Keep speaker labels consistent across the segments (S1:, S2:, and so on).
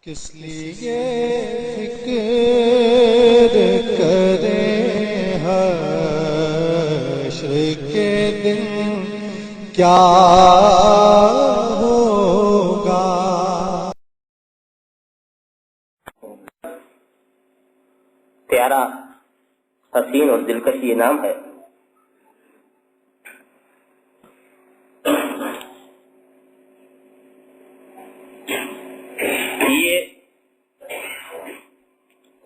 S1: کس لیے فکر کریں حشر کے دن کیا ہوگا۔
S2: پیارا، حسین اور دلکش یہ نام ہے۔ یہ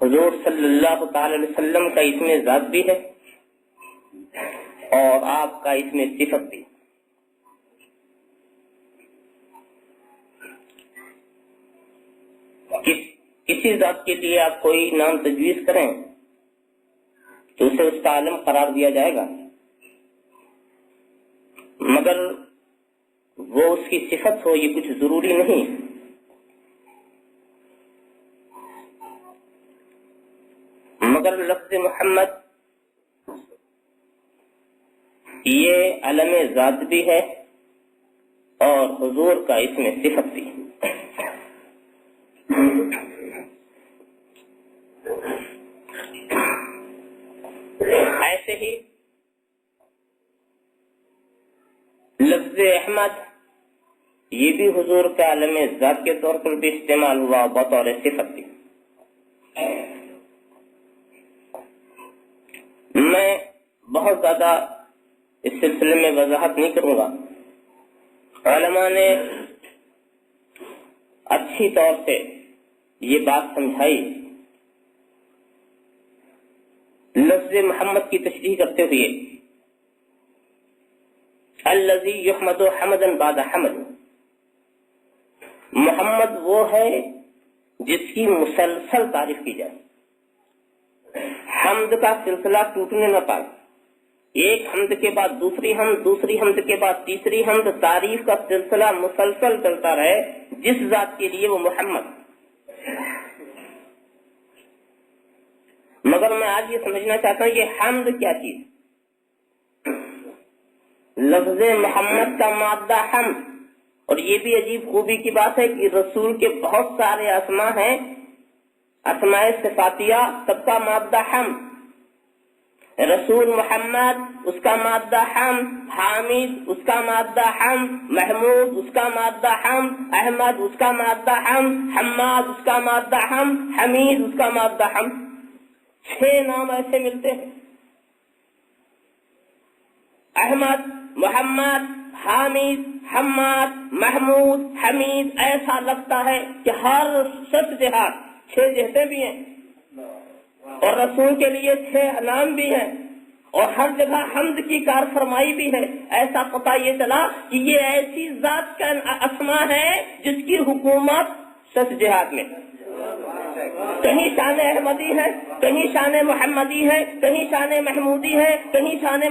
S2: حضور صلی اللہ تعالی علیہ وسلم کا اسم ذات بھی ہے اور آپ کا اسم صفت بھی۔ کسی ذات کے لیے آپ کوئی نام تجویز کریں تو اسے اس کا عالم قرار دیا جائے گا، مگر وہ اس کی صفت ہو یہ کچھ ضروری نہیں۔ مگر لفظ محمد یہ علم ذات بھی ہے اور حضور کا اسم صفت بھی۔ ایسے ہی لفظ احمد یہ بھی حضور کے عالم ذات کے طور پر بھی استعمال ہوا بطور صفت بھی۔ میں بہت زیادہ اس سلسلے میں وضاحت نہیں کروں گا۔ علماء نے اچھی طور سے یہ بات سمجھائی۔ لفظ محمد کی تشریح کرتے ہوئے الذی یحمد حمدا بعد حمد، محمد وہ ہے جس کی مسلسل تعریف کی جائے، حمد کا سلسلہ ٹوٹنے نہ پائے، ایک حمد کے بعد دوسری حمد، دوسری حمد کے بعد تیسری حمد، تعریف کا سلسلہ مسلسل چلتا رہے جس ذات کے لیے وہ محمد۔ مگر میں آج یہ سمجھنا چاہتا ہوں کہ حمد کیا چیز۔ لفظ محمد کا مادہ حمد، اور یہ بھی عجیب خوبی کی بات ہے کہ رسول کے بہت سارے اسماء ہیں، اسماء صفاتیہ، سب کا مادہ حمد۔ رسول محمد اس کا مادہ حمد، حامد اس کا مادہ حمد، محمود اس کا مادہ حمد، احمد اس کا مادہ حمد، حماد اس کا مادہ حمد، حمید اس کا مادہ حمد۔ 6 نام ایسے ملتے ہیں، احمد، محمد، حامد، حماد، محمود، حمید۔ ایسا لگتا ہے کہ ہر 7 جہات 6 جہتیں بھی ہیں اور رسول کے لیے 6 نام بھی ہیں اور ہر جگہ حمد کی کار فرمائی بھی ہے۔ ایسا پتہ یہ چلا کہ یہ ایسی ذات کا اسما ہے جس کی حکومت 7 جہات میں، کہیں شان احمدی ہے، کہیں شان محمدی ہے، کہیں شان محمودی ہے، کہیں شان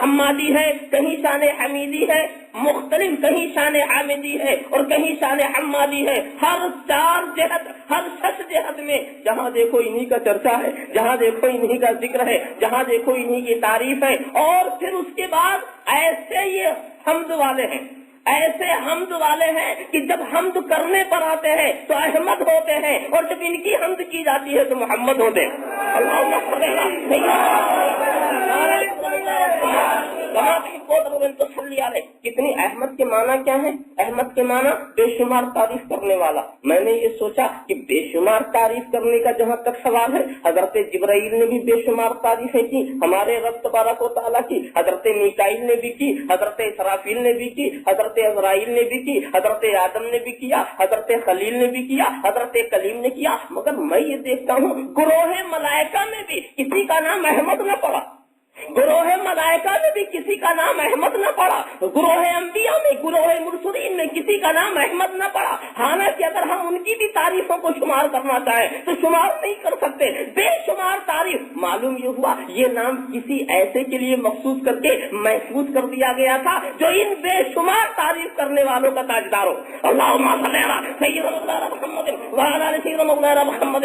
S2: حمادی ہے، کہیں شان حمیدی ہے، مختلف، کہیں شان حامدی ہے اور کہیں شان حمادی ہے۔ ہر 4 جہت، ہر 6 جہت میں جہاں دیکھو انہی کا چرچا ہے، جہاں دیکھو انہی کا ذکر ہے، جہاں دیکھو انہی کی تعریف ہے۔ اور پھر اس کے بعد ایسے یہ حمد والے ہیں، ایسے حمد والے ہیں کہ جب حمد کرنے پر آتے ہیں تو احمد ہوتے ہیں اور جب ان کی حمد کی جاتی ہے تو محمد ہوتے ہیں۔ کتنی احمد کے معنی کیا ہے؟ احمد کے معنی بے شمار تعریف کرنے والا۔ میں نے یہ سوچا کہ بے شمار تعریف کرنے کا جہاں تک سوال ہے، حضرت جبرائیل نے بھی بے شمار تعریفیں کی ہمارے رب تبارک و تعالیٰ کی، حضرت میکائیل نے بھی کی، حضرت اسرافیل نے بھی کی، حضرت عزرائیل نے بھی کی، حضرت آدم نے بھی کیا، حضرت خلیل نے بھی کیا، حضرت کلیم نے کیا۔ مگر میں یہ دیکھتا ہوں گروہ ملائکہ میں بھی کسی کا نام احمد نہ پڑا، گروہ ملائکہ میں بھی کسی کا نام احمد نہ پڑا، گروہ انبیاء میں، گروہ مرسلین میں کسی کا نام احمد نہ پڑا۔ حالانکہ اگر ہم ان کی بھی تعریفوں کو شمار کرنا چاہیں تو شمار نہیں کر سکتے، بے شمار تعریف۔ معلوم یہ ہوا یہ نام کسی ایسے کے لیے مخصوص کر کے محفوظ کر دیا گیا تھا جو ان بے شمار تعریف کرنے والوں کا تاجدار ہو۔ اللہم صلی علی سیدنا مولانا محمد وعلی آل سیدنا مولانا محمد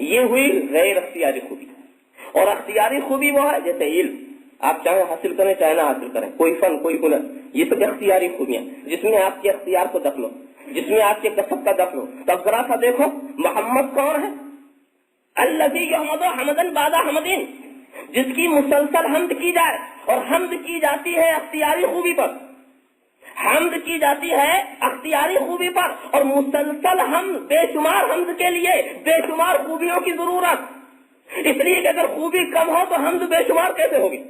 S2: یہ ہوئی غیر اختیاری خوبی. اور اختیاری خوبی وہ ہے جیسے علم آپ چاہے حاصل کریں چاہے نہ حاصل کریں, کوئی فن کوئی ہنر, یہ سب اختیاری خوبیاں جس میں آپ کے اختیار کو دخل ہو, جس میں آپ کے کسب کا دخل ہو. تو اب ذرا سا دیکھو محمد کون ہے؟ الذی یحمد حمدن بعد حمدین, جس کی مسلسل حمد کی جائے, اور حمد کی جاتی ہے اختیاری خوبی پر, حمد کی جاتی ہے اختیاری خوبی پر, اور مسلسل حمد بے شمار حمد کے لیے بے شمار خوبیوں کی ضرورت. اس لیے کہ اگر خوبی کم ہو تو حمد بے شمار کیسے ہوگی؟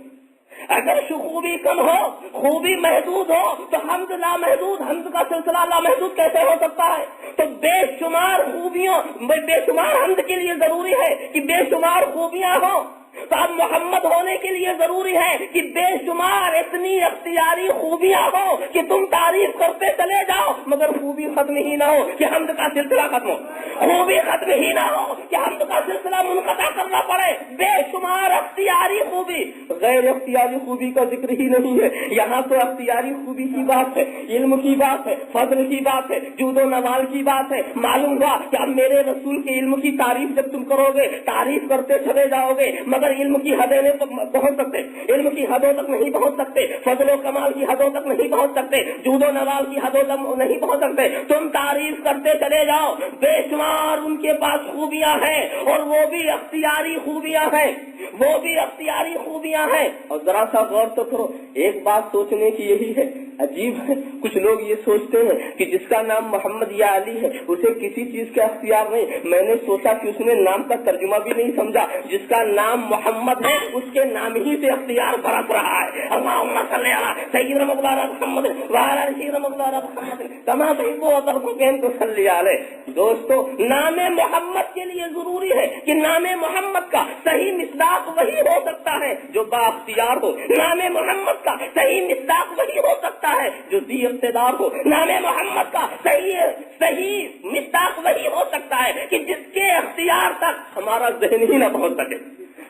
S2: اگر خوبی کم ہو, خوبی محدود ہو, تو حمد لامحدود, حمد کا سلسلہ لامحدود کیسے ہو سکتا ہے؟ تو بے شمار خوبیوں, بے شمار حمد کے لیے ضروری ہے کہ بے شمار خوبیاں ہوں. تو اب محمد ہونے کے لیے ضروری ہے کہ بے شمار اتنی اختیاری خوبیاں ہو کہ تم تعریف کرتے چلے جاؤ مگر خوبی ختم ہی نہ ہو کہ حمد کا سلسلہ ختم ہو, خوبی ختم ہی نہ ہو کہ حمد کا سلسلہ منقطع کرنا پڑے. بے شمار اختیاری خوبی, غیر اختیاری خوبی کا ذکر ہی نہیں ہے. یہاں تو اختیاری خوبی کی بات ہے, علم کی بات ہے, فضل کی بات ہے, جود و نوال کی بات ہے. معلوم ہوا کہ اب میرے رسول کے علم کی تعریف جب تم کرو گے تعریف کرتے چلے جاؤ گے مگر علم کی حدیں نہیں پہنچ سکتے, علم کی حدوں تک نہیں پہنچ سکتے, فضل و کمال کی حدوں تک نہیں پہنچ سکتے, جود و نوال کی حدوں تک نہیں پہنچ سکتے. تم تعریف کرتے چلے جاؤ, بے شمار ان کے پاس خوبیاں ہیں, اور وہ بھی اختیاری خوبیاں ہیں, وہ بھی اختیاری خوبیاں ہیں. اور ذرا سا غور تو کرو, ایک بات سوچنے کی یہی ہے, عجیب ہے, کچھ لوگ یہ سوچتے ہیں کہ جس کا نام محمد یا علی ہے اسے کسی چیز کا اختیار نہیں. میں نے سوچا کہ اس نے نام کا ترجمہ بھی نہیں سمجھا. جس کا نام محمد ہے اس کے نام ہی سے اختیار برت رہا ہے. اللہم صلی علی سیدنا مولانا محمد وعلی آلہ سیدنا مولانا محمد کما تحب وترضى صلی علیہ. دوستو, نام محمد کے لیے ضروری ہے کہ نام محمد کا صحیح مصداق وہی ہو سکتا ہے جو با اختیار ہو, نام محمد کا صحیح مصداق وہی ہو سکتا ہے جو ذی اقتدار ہو, نام محمد کا صحیح مصداق وہی ہو سکتا ہے کہ جس کے اختیار تک ہمارا ذہن ہی نہ پہنچ سکے,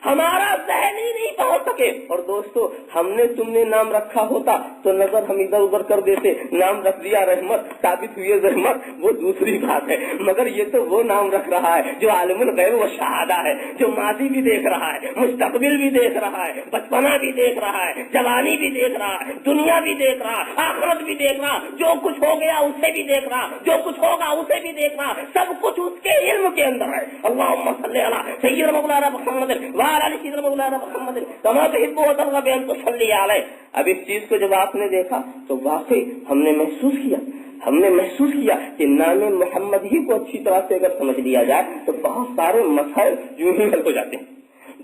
S2: ہمارا ذہن ہی نہیں پہنچ سکے. اور دوستو, ہم نے تم نے نام رکھا ہوتا تو نظر ہم ادھر ادھر کر دیتے, نام رکھ دیا رحمت, ثابت ہوئی رحمت, وہ دوسری بات ہے. مگر یہ تو وہ نام رکھ رہا ہے جو عالم الغیب و شہادہ ہے, جو ماضی بھی دیکھ رہا ہے, مستقبل بھی دیکھ رہا ہے, بچپنا بھی دیکھ رہا ہے, جوانی بھی دیکھ رہا ہے, دنیا بھی دیکھ رہا, آخرت بھی دیکھ رہا, جو کچھ ہو گیا اسے بھی دیکھ رہا, جو کچھ ہوگا اسے بھی دیکھ رہا, سب کچھ اس کے علم کے اندر ہے. اللہم صلی علی سیدنا مولانا محمد وعلی آلہ سیدنا مولانا محمد کما تحب وترضى ان تصلی علیہ. اب اس چیز کو جب آپ نے دیکھا تو واقعی ہم نے محسوس کیا کہ نام محمد ہی کو اچھی طرح سے اگر سمجھ لیا جائے تو بہت سارے مسائل یوں ہی حل ہو جاتے ہیں,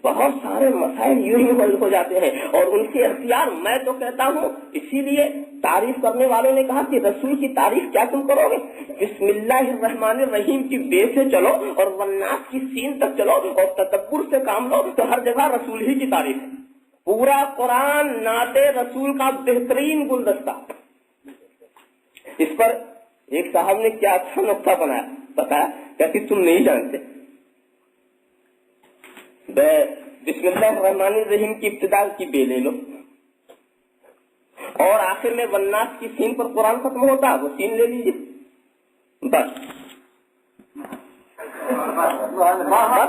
S2: بہت سارے مسائل یوں ہی حل ہو جاتے ہیں. اور ان کے اختیار, میں تو کہتا ہوں, اسی لیے تعریف کرنے والوں نے کہا کہ رسول کی تعریف کیا تم کرو گے, بسم اللہ الرحمن الرحیم کی بے سے چلو اور والناس کی سین تک چلو اور تدبر سے کام لو تو ہر جگہ رسول ہی کی تعریف ہے. پورا قرآن نعت رسول کا بہترین گلدستہ. اس پر ایک صاحب نے کیا اچھا نقطہ بتایا کہ تم نہیں جانتے. بسم اللہ الرحمن الرحیم کی ابتدا کی بے لے لو اور آخر میں والناس کی سین پر قرآن ختم ہوتا ہے, وہ سین لے لیجیے بس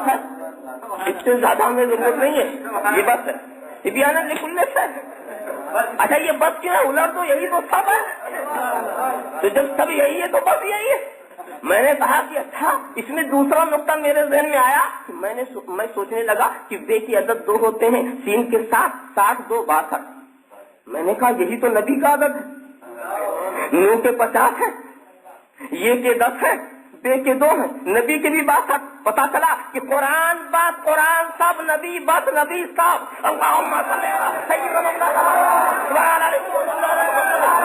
S2: ہے, اس سے زیادہ ہمیں ضرورت نہیں ہے. یہ بس ہے طبیانہ لکھنے سے. اچھا یہ بس کیا ہے, الٹ تو یہی تو سب ہے, تو جب سب یہی ہے تو بس یہی ہے. میں نے کہا کہ اچھا اس میں دوسرا نقطہ میرے ذہن میں آیا, میں سوچنے لگا کہ بے کی عدد 2 ہوتے ہیں, سین کے ساتھ 60 2 62. میں نے کہا یہی تو نبی کا عدد ہے, نو کے 50 ہے, یہ کے 10 ہے, بے کے 2 ہیں, نبی کے بھی 62. پتا چلا کہ قرآن بات قرآن سب, نبی بات نبی سب. اللہم صلی علی سیدنا محمد وعلی آلہ سیدنا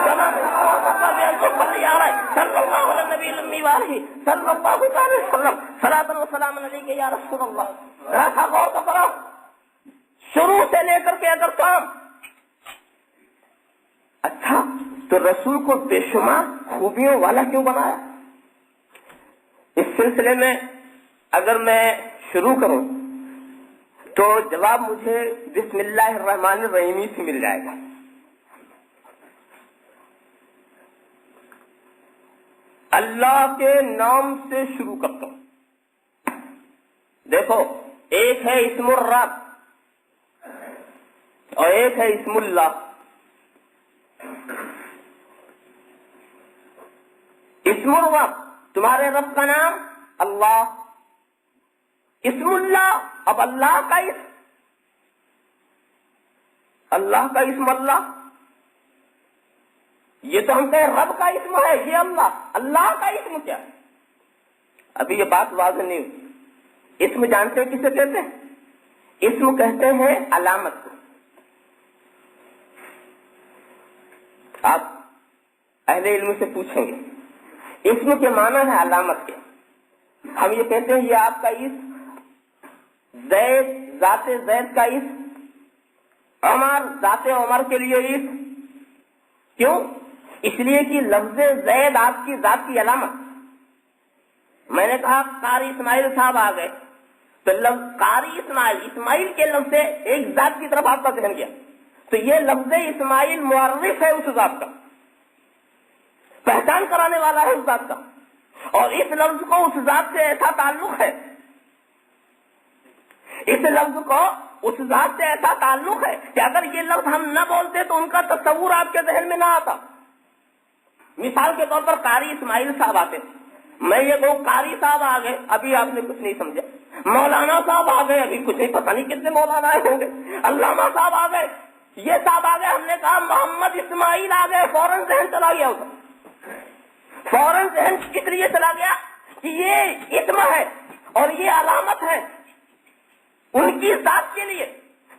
S2: صلی اللہ علیہ نبی المی والہ صلی اللہ علیہ وسلم صلاۃ و سلام علیک یا رسول اللہ. رکھا غور تو کرو, شروع سے لے کر کے اگر کام. اچھا تو رسول کو بے شمار خوبیوں والا کیوں بنایا؟ اس سلسلے میں اگر میں شروع کروں تو جواب مجھے بسم اللہ الرحمن الرحیم سے مل جائے گا. اللہ کے نام سے شروع کرتا ہوں. دیکھو ایک ہے اسم الرب اور ایک ہے اسم اللہ. اسم الرب تمہارے رب کا نام اللہ. اسم اللہ اب اللہ کا اسم, اللہ کا اسم اللہ. یہ تو ہم کہیں رب کا اسم ہے, یہ اللہ کا اسم کیا؟ ابھی یہ بات واضح نہیں ہوئی. اسم جانتے ہیں کسے کہتے ہیں؟ اسم کہتے ہیں علامت کو. آپ اہل علم سے پوچھیں گے اسم کے معنی ہے علامت کے. ہم یہ کہتے ہیں یہ آپ کا اسم زید, ذات زید کا اسم, عمر ذات عمر کے لیے اسم. کیوں؟ اس لیے کہ لفظ زید آپ کی ذات کی علامت. میں نے کہا قاری اسماعیل صاحب آ گئے تو لفظ قاری اسماعیل کے لفظ سے ایک ذات کی طرف آپ کا ذہن گیا, تو یہ لفظ اسماعیل معرف ہے اس ذات کا, پہچان کرانے والا ہے اس ذات کا. اور اس لفظ کو اس ذات سے ایسا تعلق ہے, اس لفظ کو اس ذات سے ایسا تعلق ہے کہ اگر یہ لفظ ہم نہ بولتے تو ان کا تصور آپ کے ذہن میں نہ آتا. مثال کے طور پر قاری اسماعیل صاحب آتے, میں یہ کہوں قاری صاحب آ گئے, ابھی آپ نے کچھ نہیں سمجھا. مولانا صاحب آ گئے, ابھی کچھ نہیں, پتہ نہیں کتنے مولانا آئے ہوں گے. علامہ صاحب آ گئے, یہ صاحب آ گئے, ہم نے کہا محمد اسماعیل آ گئے, فوراً ذہن چلا گیا ہوتا. فوراً ذہن کس لیے چلا گیا کہ یہ اسم ہے اور یہ علامت ہے ان کی ذات کے لیے.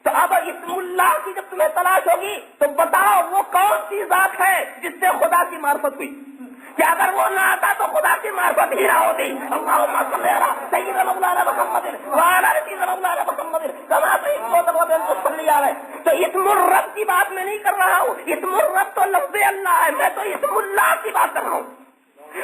S2: تو اب اسم اللہ کی جب تمہیں تلاش ہوگی تو بتاؤ وہ کون سی ذات ہے جس سے خدا کی معرفت ہوئی, کہ اگر وہ نہ آتا تو خدا کی معرفت ہی نہ ہوتی. اللہم صلی علی سیدنا مولانا محمد وعلی آل سیدنا مولانا محمد کما صلی علیہ. تو اسم الرب کی بات میں نہیں کر رہا ہوں, اسم الرب تو لفظ اللہ ہے, میں تو اسم اللہ کی بات کر رہا ہوں.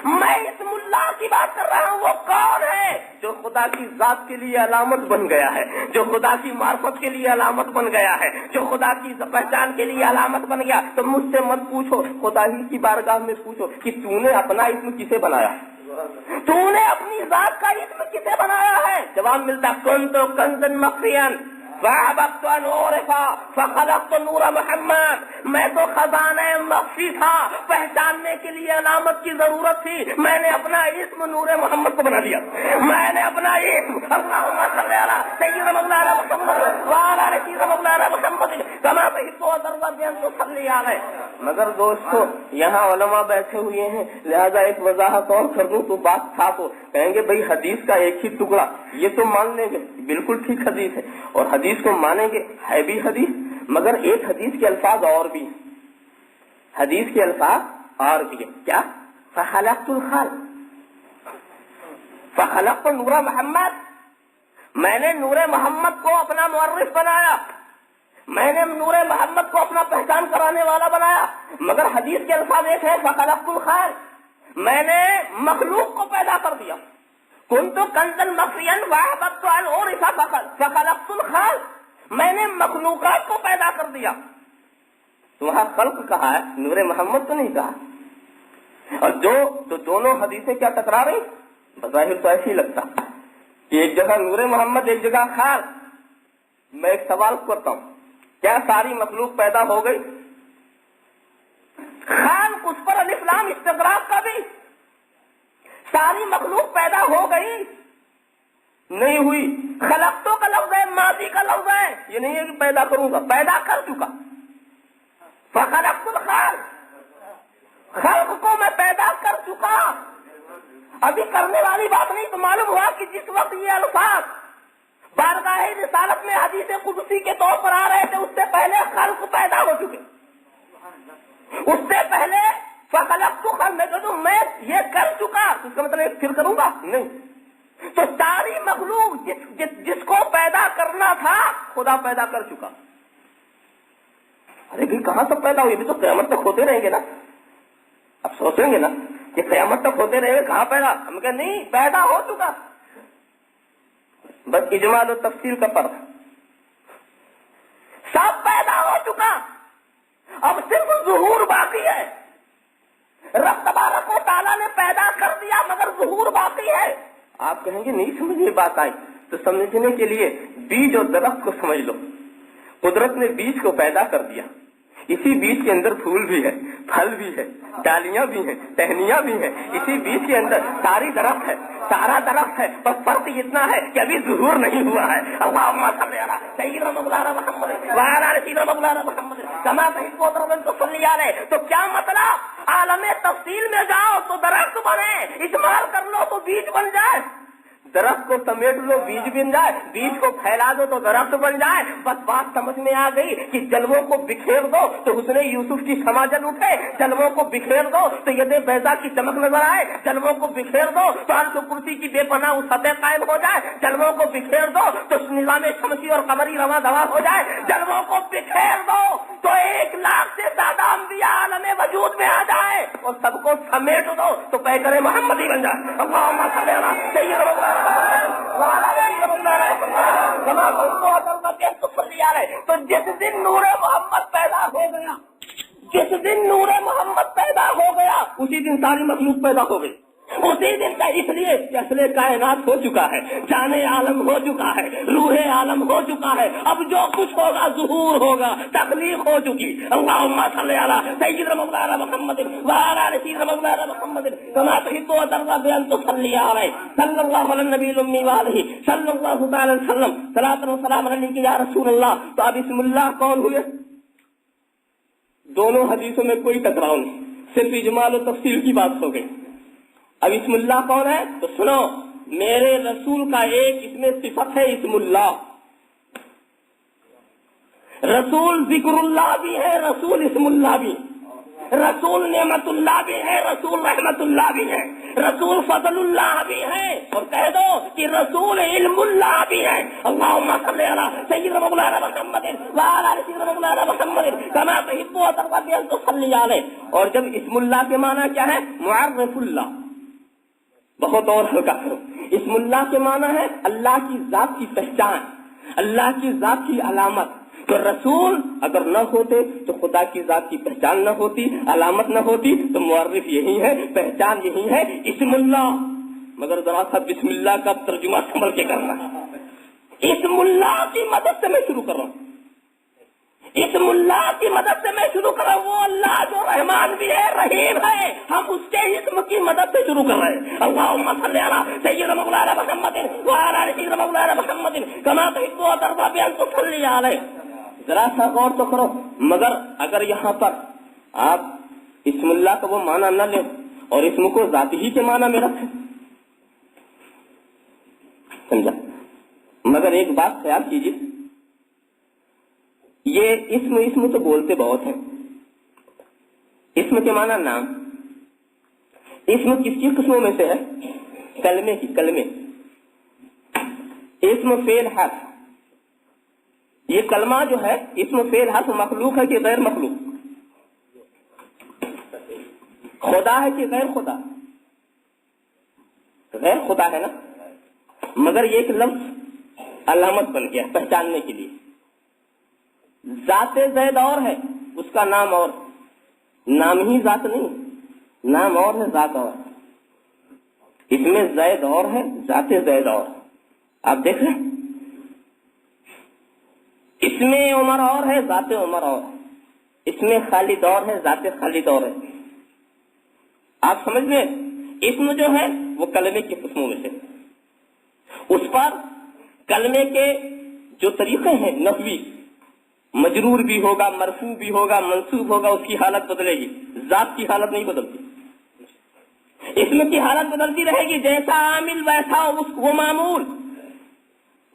S2: میں اسم اللہ کی بات کر رہا ہوں. وہ کون ہے جو خدا کی ذات کے لیے علامت بن گیا ہے, جو خدا کی معرفت کے لیے علامت بن گیا ہے, جو خدا کی پہچان کے لیے علامت بن گیا. تو مجھ سے مت پوچھو, خدا ہی کی بارگاہ میں پوچھو کہ تو نے اپنا اسم کسے بنایا, تو نے اپنی ذات کا اسم کسے بنایا ہے؟ جواب ملتا کنت کنزا مخفیا فعبدت نورفا فخلقت نور محمد. میں تو خزانہ مخفی تھا, پہچاننے کے لیے علامت کی ضرورت تھی, میں نے اپنا اسم نور محمد کو بنا دیا. میں نے اپنا اسم اللہم صلی علی سیدنا مولانا محمد وعلی آل سیدنا مولانا محمد کما تحب وترضى بأن تصلی علیہ. مگر دوستو یہاں علماء بیٹھے ہوئے ہیں, لہذا ایک وضاحت اور کر دوں تو بات صاف ہو. کہیں گے بھائی حدیث کا ایک ہی ٹکڑا, یہ تو مان لیں گے بالکل ٹھیک حدیث ہے اور حدیث کو مانیں گے, ہے بھی حدیث, مگر ایک حدیث کے الفاظ اور بھی ہیں. حدیث کے الفاظ اور بھی ہیں. کیا؟ فخلقت الخلق فخلقت نور محمد, میں نے نور محمد کو اپنا معرف بنایا, میں نے نور محمد کو اپنا پہچان کرانے والا بنایا. مگر حدیث کے الفاظ ایک ہے فخلقت الخلق, میں نے مخلوق کو پیدا کر دیا. کنت کنزا مخفیا وعبدت نورفا فخلقت الخلق, میں نے مخلوقات کو پیدا کر دیا. تو وہاں خلق کہا ہے, نور محمد تو نہیں کہا. اور تو دونوں حدیثیں کیا ٹکرا رہی؟ بظاہر تو ایسے ہی لگتا کہ ایک جگہ نور محمد ایک جگہ خلق. میں ایک سوال کرتا ہوں, کیا ساری مخلوق پیدا ہو گئی؟ خلق اس پر الف لام استغراق کا بھی, ساری مخلوق پیدا ہو گئی نہیں ہوئی. خلقتوں کا لفظ ہے, ماضی کا لفظ ہے, یہ نہیں ہے کہ پیدا کروں گا, پیدا کر چکا. فخلقت الخلق, خلق کو میں پیدا کر چکا. ابھی کرنے والی بات نہیں. تو معلوم ہوا کہ جس وقت یہ الفاظ بارگاہ رسالت میں حدیث قدسی کے طور پر آ رہے تھے اس سے پہلے خلق پیدا ہو چکے. اس سے پہلے فخلقت الخلق میں یہ کر چکا, اس کا مطلب پھر کروں گا نہیں. تو ساری مخلوق جس کو پیدا کرنا تھا خدا پیدا کر چکا. ارے بھی کہاں تک پیدا ہوئی؟ بھی تو قیامت تک ہوتے رہیں گے نا. اب سوچیں گے نا کہ قیامت تک ہوتے رہیں گے, کہاں پیدا؟ ہم کہ نہیں, پیدا ہو چکا. بس اجمال و تفصیل کا فرق, سب پیدا ہو چکا. اب صرف ظہور باقی ہے. رب تبارک و تعالیٰ نے پیدا کر دیا مگر ظہور باقی ہے. آپ کہیں گے نہیں سمجھ میں بات آئی. تو سمجھنے کے لیے بیج اور درخت کو سمجھ لو. قدرت نے بیج کو پیدا کر دیا, اسی بیج کے اندر پھول بھی ہے, پھل بھی ہے, ڈالیاں بھی ہیں, ٹہنیاں بھی ہیں. اسی بیج کے اندر ساری درخت ہے, سارا درخت ہے, بس فرق اتنا ہے کہ ابھی ظہور نہیں ہوا ہے. اللہم صلی علی سیدنا مولانا محمد وعلی آل سیدنا مولانا محمد کما تحب و ترضى تصلی علیہ. تو کیا مطلب؟ عالم تفصیل میں جاؤ تو درخت بنے, استعمال کر لو تو بیج بن جائے. درخت کو سمیٹ لو بیج بن جائے, بیج کو پھیلا دو تو درخت بن جائے. بس بات سمجھ میں آ گئی کہ جلووں کو بکھیر دو تو حسن یوسف کی شمع جل اٹھے, جلووں کو بکھیر دو تو ید بیضا کی چمک نظر آئے, جلووں کو بکھیر دو تو عرش و کرسی کی بے پناہ وسعتیں قائم ہو جائے, جلووں کو بکھیر دو تو نظام شمسی اور قمری رواں دوا ہو جائے, جلووں کو بکھیر دو تو 1,00,000 سے زیادہ انبیاء عالم وجود میں آ جائے, اور سب کو سمیٹ دو تو پیکر محمدی بن جائے. اللہم صلی علی سیدنا تو جس دن نور محمد پیدا ہو گیا, جس دن نور محمد پیدا ہو گیا, اسی دن ساری مخلوق پیدا ہو گئی. اسی دن کا اس لیے اصل کائنات ہو چکا ہے, جان عالم ہو چکا ہے, روح عالم ہو چکا ہے. اب جو کچھ ہوگا ظہور ہوگا, تخلیق ہو چکی. اللہم صلی علی سیدنا مولانا محمد وعلی آل سیدنا مولانا محمد کما تحب و ترضى بأن تصلی علیہ صلی اللہ علی النبی الامی وآلہ صلی اللہ تعالی وسلم صلاۃ و سلام علیک یا رسول اللہ. تو اب بسم اللہ کون ہوئے؟ دونوں حدیثوں میں کوئی ٹکراؤ نہیں, صرف اجمال و تفصیل کی بات ہو گئی. اب اسم اللہ کون ہے؟ تو سنو, میرے رسول کا ایک اس میں صفت ہے اسم اللہ. رسول ذکر اللہ بھی ہے, رسول اسم اللہ بھی, رسول نعمت اللہ بھی ہے, رسول رحمت اللہ بھی ہے, رسول فضل اللہ بھی ہے, اور کہہ دو کہ رسول علم اللہ بھی ہے. اللہم صلی علی سیدنا مولانا محمد وعلی آل سیدنا مولانا محمد کما تحب و ترضى بأن تصلی علیہ. اور جب اسم اللہ کے معنی کیا ہے؟ معرف اللہ. بہت اور ہلکا کرو, اسم اللہ کے معنی ہے اللہ کی ذات کی پہچان, اللہ کی ذات کی علامت. تو رسول اگر نہ ہوتے تو خدا کی ذات کی پہچان نہ ہوتی, علامت نہ ہوتی, تو معرف یہی ہے, پہچان یہی ہے, اسم اللہ. مگر ذرا سا بسم اللہ کا ترجمہ سنبھل کے کرنا. اسم اللہ کی مدد سے میں شروع کر رہا ہوں, اسم اللہ کی مدد سے میں شروع کر رہا ہوں. وہ اللہ جو رحمان بھی ہے, رحیم ہے, ہم اس کے اسم کی مدد سے شروع کر رہے ہیں. اللہم صلی علی سیدنا مولانا محمد وعلی آل سیدنا مولانا محمد کما تحب و ترضى بأن تصلی علیہ. ذرا سا غور تو کرو. مگر اگر یہاں پر آپ اسم اللہ کا وہ معنی نہ لیں اور اسم کو ذاتی ہی کے معنی میں رکھیں, سمجھا؟ مگر ایک بات خیال کیجیے, یہ اسم تو بولتے بہت ہیں. اسم کے معنی نام. اسم کس کی قسموں میں سے ہے؟ کلمے کی. کلمے, اسم فعل حرف. یہ کلمہ جو ہے اسم فعل حرف مخلوق ہے کہ غیر مخلوق؟ خدا ہے کہ غیر خدا؟ غیر خدا ہے نا. مگر یہ ایک لفظ علامت بن گیا پہچاننے کے لیے. ذات زید اور ہے, اس کا نام اور. نام ہی ذات نہیں, نام اور ہے, ذات اور. اس میں زید اور ہے, ذات زید اور. آپ دیکھ رہے ہیں, اس میں عمر اور ہے, ذات عمر اور. اس میں خالد اور ہے, ذات خالد اور ہے. آپ سمجھ لیں, اسم جو ہے وہ کلمے کی قسموں میں سے. اس پر کلمے کے جو طریقے ہیں نحوی, مجرور بھی ہوگا, مرفوع بھی ہوگا, منصوب ہوگا, اس کی حالت بدلے گی. ذات کی حالت نہیں بدلتی, اسم کی حالت بدلتی رہے گی. جیسا عامل ویسا وہ معمول,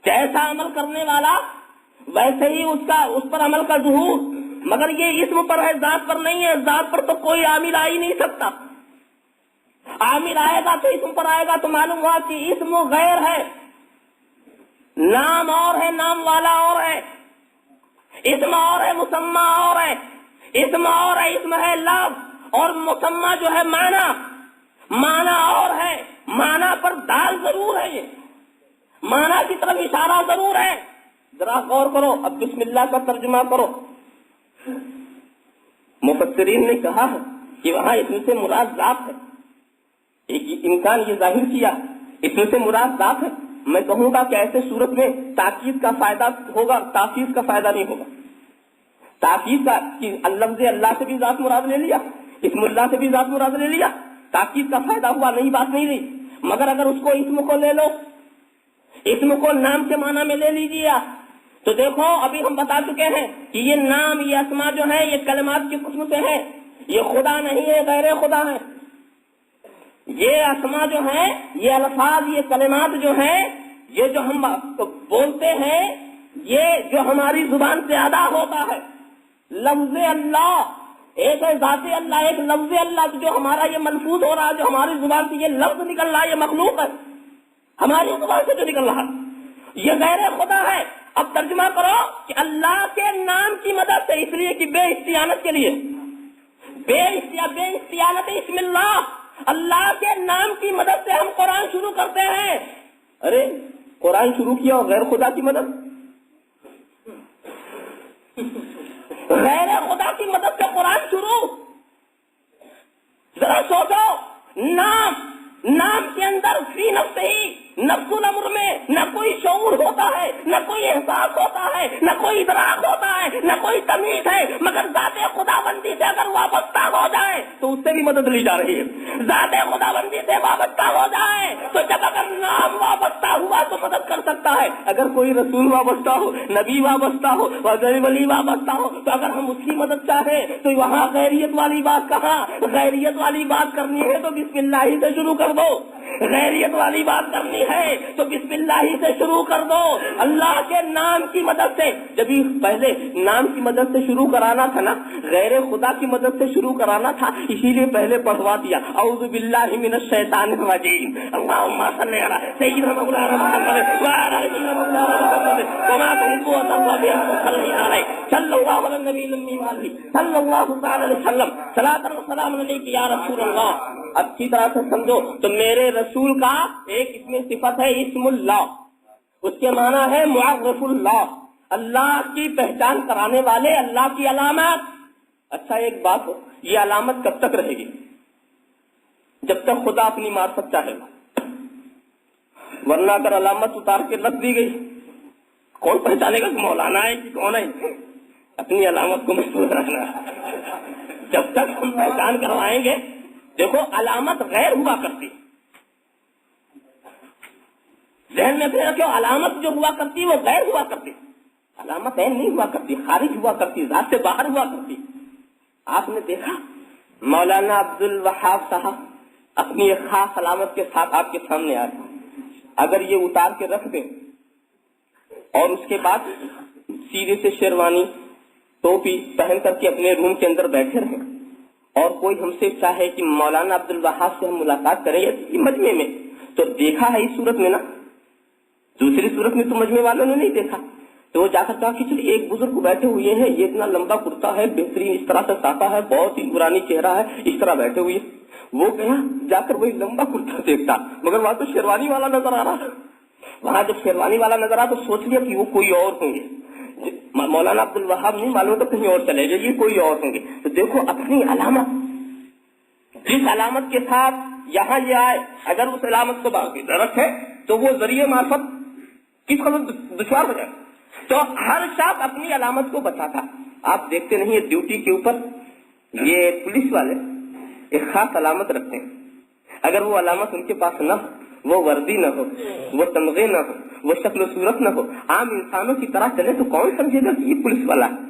S2: جیسا عمل کرنے والا ویسے ہی اس پر عمل کا ظہور. مگر یہ اسم پر ہے, ذات پر نہیں ہے. ذات پر تو کوئی عامل آ ہی نہیں سکتا. عامل آئے گا تو اسم پر آئے گا, تو معلوم ہوا کہ اسم غیر ہے, نام اور ہے, نام والا اور ہے. اسم اور ہے, مسمى اور ہے. اسم اور ہے, اسم ہے لفظ, اور مسمى جو ہے معنی. معنی اور ہے, معنی پر دال ضرور ہے, یہ معنی کی طرف اشارہ ضرور ہے. ذرا غور کرو. اب بسم اللہ کا ترجمہ کرو. مفسرین نے کہا ہے کہ وہاں اسم سے مراد ذات ہے. ایک امکان یہ ظاہر کیا, اسم سے مراد ذات ہے. میں کہوں گا کہ ایسے صورت میں تاکید کا فائدہ ہوگا، تاکید کا فائدہ نہیں ہوگا. تاکید کا لفظ اللہ سے بھی ذات مراد لے لیا، اسم اللہ سے بھی ذات مراد لے لیا، تاکید کا فائدہ ہوا، نئی بات نہیں رہی. مگر اگر اس کو اسم کو لے لو، اسم کو نام کے معنی میں لے لیجیے تو دیکھو ابھی ہم بتا چکے ہیں کہ یہ نام، یہ اسما جو ہے یہ کلمات کی قسم سے ہے، یہ خدا نہیں ہے، غیر خدا ہے. یہ اسما جو ہے، یہ الفاظ، یہ کلمات جو ہیں، یہ جو ہم بولتے ہیں، یہ جو ہماری زبان سے ادا ہوتا ہے. لفظ اللہ ایک ہے، ذات اللہ ایک، لفظ اللہ جو ہمارا یہ ملفوظ ہو رہا ہے، جو ہماری زبان سے یہ لفظ نکل رہا ہے، یہ مخلوق ہے. ہماری زبان سے جو نکل رہا ہے یہ غیر خدا ہے. اب ترجمہ کرو کہ اللہ کے نام کی مدد سے، اس لیے کہ بے استعانت کے لیے، بے استعانت اسم اللہ، اللہ کے نام کی مدد سے ہم قرآن شروع کرتے ہیں. ارے قرآن شروع کیا اور غیر خدا کی مدد، غیر خدا کی مدد سے قرآن شروع. ذرا سوچو، نام کے اندر فی نفس ہی، نفس الامر میں نہ کوئی شعور ہوتا ہے، نہ کوئی احساس ہوتا ہے، نہ کوئی ادراک ہوتا ہے، نہ کوئی تمیز ہے، مگر ذات خدا بندی سے اگر وابستہ ہو جائے تو اس سے بھی مدد لی جا رہی ہے. ذات خدا بندی سے وابستہ ہو جائے تو جب اگر نام وابستہ ہوا تو مدد کر سکتا ہے. اگر کوئی رسول وابستہ ہو، نبی وابستہ ہو، ولی وابستہ ہو تو اگر ہم اس کی مدد چاہیں تو وہاں غیریت والی بات کہاں؟ غیریت والی بات کرنی ہے تو بسم اللہ سے شروع کر دو. غیریت والی بات کرنی ہے تو بسم اللہ سے شروع کر دو. اللہ کے نام کی مدد سے، جب پہلے نام کی مدد سے شروع کرانا تھا نا، غیر خدا کی مدد سے شروع کرانا تھا، اسی لیے پہلے پڑھوا دیا اعوذ باللہ من الشیطان الرجیم، اللہم صلی علی سیدنا مولانا محمد وعلی آلہ محمد وما تحب وترضى صلی علیہ صلی اللہ علی النبی الامی صلی اللہ تعالی علیہ وسلم صلاۃ و سلام علیک یا رسول اللہ. اچھی طرح سے سمجھو تو میرے رسول کا ایک اس میں صفت ہے اسم اللہ، اس کے معنی ہے معرف اللہ، اللہ کی پہچان کرانے والے، اللہ کی علامات. اچھا ایک بات ہو، یہ علامت کب تک رہے گی؟ جب تک خدا اپنی معرفت چاہے گا، ورنہ اگر علامت اتار کے رکھ دی گئی کون پہچانے گا کہ مولانا ہے کہ کون ہے؟ اپنی علامت کو محفوظ رکھنا. جب تک ہم پہچان کروائیں گے، دیکھو علامت غیر ہوا کرتی، ذہن میں پھر رکھو، علامت جو ہوا کرتی وہ غیر ہوا کرتی، علامت عین نہیں ہوا کرتی، خارج ہوا کرتی، ذات سے باہر ہوا کرتی. آپ نے دیکھا مولانا عبد الوہاب صاحب اپنی ایک خاص علامت کے ساتھ آپ کے سامنے آئے، اگر یہ اتار کے رکھ دیں اور اس کے بعد سیدھے سے شیروانی ٹوپی پہن کر کے اپنے روم کے اندر بیٹھے رہیں اور کوئی ہم سے چاہے کہ مولانا عبد الوہاب سے ہم ملاقات کریں یہ مجمع میں، تو دیکھا ہے اس صورت میں نا، دوسری صورت میں تو مجمع والوں نے نہیں دیکھا. تو وہ جا کر کہا کہ چلیے ایک بزرگ بیٹھے ہوئے ہیں، یہ اتنا لمبا کرتا ہے، بہترین اس طرح سے ساتا ہے، بہت ہی نورانی چہرہ ہے، اس طرح بیٹھے ہوئے. وہ گیا جا کر وہی لمبا کرتا دیکھتا، مگر وہاں تو شیروانی والا نظر آ رہا. وہاں جب شیروانی والا نظر آ تو سوچ لیا کہ وہ کوئی اور ہوں گے، مولانا عبد الوہاب نہیں معلوم تو کہیں اور چلے گئے، یہ کوئی اور ہوں گے. تو دیکھو اپنی علامت، جس علامت کے ساتھ یہاں یہ آئے، اگر اس علامت کو باقی رکھے تو وہ ذریعہ معرفت کس قدر دشوار ہو جائے. تو ہر شخص اپنی علامت کو بچاتا. آپ دیکھتے نہیں ہے ڈیوٹی کے اوپر یہ پولیس والے ایک خاص علامت رکھتے ہیں، اگر وہ علامت ان کے پاس نہ ہو، وہ وردی نہ ہو، وہ تمغے نہ ہو، وہ شکل و صورت نہ ہو، عام انسانوں کی طرح چلے تو کون سمجھے گا کہ یہ پولیس والا ہے؟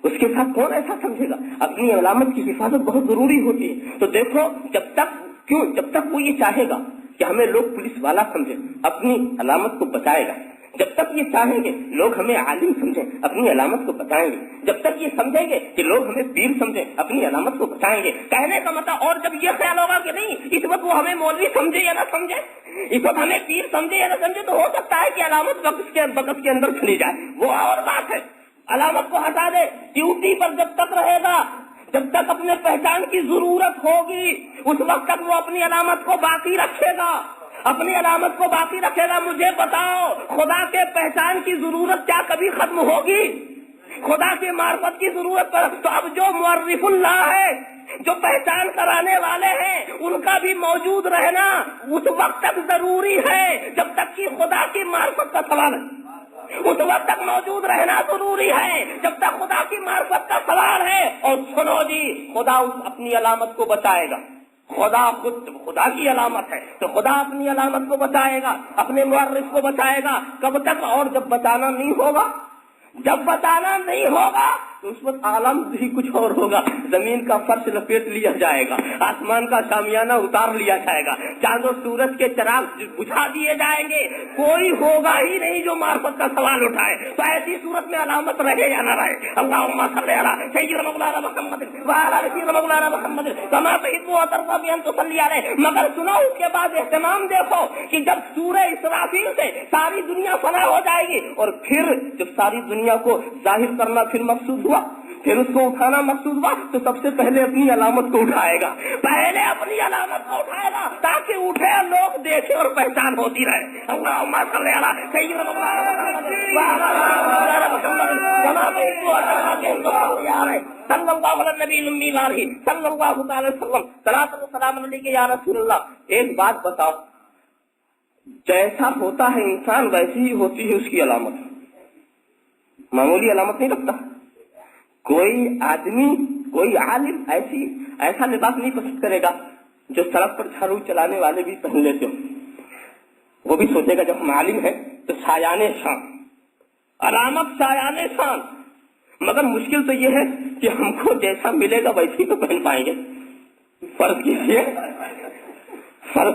S2: اس کے ساتھ کون ایسا سمجھے گا؟ اپنی علامت کی حفاظت بہت ضروری ہوتی ہے. تو دیکھو جب تک وہ یہ چاہے گا کہ ہمیں لوگ پولیس والا سمجھیں، اپنی علامت کو بچائے گا. جب تک یہ چاہیں گے لوگ ہمیں عالم سمجھیں، اپنی علامت کو بچائیں گے. جب تک یہ سمجھیں گے کہ لوگ ہمیں پیر سمجھیں، اپنی علامت کو بچائیں گے. کہنے کا مطلب، اور جب یہ خیال ہوگا کہ نہیں اس وقت وہ ہمیں مولوی سمجھے یا نہ سمجھے، اس وقت ہمیں پیر سمجھے یا نہ سمجھے، تو ہو سکتا ہے کہ علامت بکس کے اندر چلی جائے، وہ اور بات ہے. علامت کو ہٹا دے. ڈیوٹی پر جب تک رہے گا، جب تک اپنے پہچان کی ضرورت ہوگی، اس وقت تک وہ اپنی علامت کو باقی رکھے گا، اپنی علامت کو باقی رکھے گا. مجھے بتاؤ خدا کے پہچان کی ضرورت کیا کبھی ختم ہوگی؟ خدا کے معرفت کی ضرورت پر تو اب جو معرف اللہ ہے، جو پہچان کرانے والے ہیں، ان کا بھی موجود رہنا اس وقت تک ضروری ہے جب تک کہ خدا کی معرفت کا سوال ہے، اس وقت تک موجود رہنا ضروری ہے جب تک خدا کی معرفت کا سوال ہے۔ اور سنو جی، خدا اپنی علامت کو بچائے گا، خدا خود خدا کی علامت ہے تو خدا اپنی علامت کو بچائے گا، اپنے معرف کو بچائے گا۔ کب تک؟ اور جب بچانا نہیں ہوگا، جب بتانا نہیں ہوگا تو اس وقت عالم بھی کچھ اور ہوگا، زمین کا فرش لپیٹ لیا جائے گا، آسمان کا شامیانہ اتار لیا جائے گا، چاند و سورج کے چراغ بجھا دیے جائیں گے، کوئی ہوگا ہی نہیں جو معرفت کا سوال اٹھائے۔ تو ایسی صورت میں علامت رہے یا نہ رہے، اللہم صلی علی سیدنا مولانا محمد وعلی آل سیدنا مولانا محمد کما تحب و ترضى بأن تصلی علیہ۔ مگر سنو اس کے بعد اہتمام دیکھو کہ جب سورہ اسرافیل سے ساری دنیا فنا ہو جائے گی اور پھر جب ساری دنیا کو ظاہر کرنا پھر مقصود ہوا، پھر اس کو اٹھانا مقصود ہوا، تو سب سے پہلے اپنی علامت کو اٹھائے گا، پہلے اپنی علامت کو اٹھائے گا تاکہ اٹھے لوگ دیکھیں اور پہچان ہوتی رہے۔ اللہم صلی علی سیدنا محمد وعلی آل محمد کما تحب و ترضى بأن تصلی علیہ صلی اللہ علی النبی الامی وآلہ صلی اللہ تعالی وسلم صلاۃ و سلام علیک یا رسول اللہ۔ ایک بات بتاؤ، جیسا ہوتا ہے انسان ویسی ہی ہوتی ہے اس کی علامت، معمولی علامت نہیں رکھتا۔ کوئی آدمی، کوئی عالم ایسا لباس نہیں پسند کرے گا جو سڑک پر جھاڑو چلانے والے بھی پہن لیتے ہو، وہ بھی سوچے گا جب ہم عالم ہیں تو سایان شان، علامت سایان شان۔ مگر مشکل تو یہ ہے کہ ہم کو جیسا ملے گا ویسی تو پہن پائیں گے۔ فرض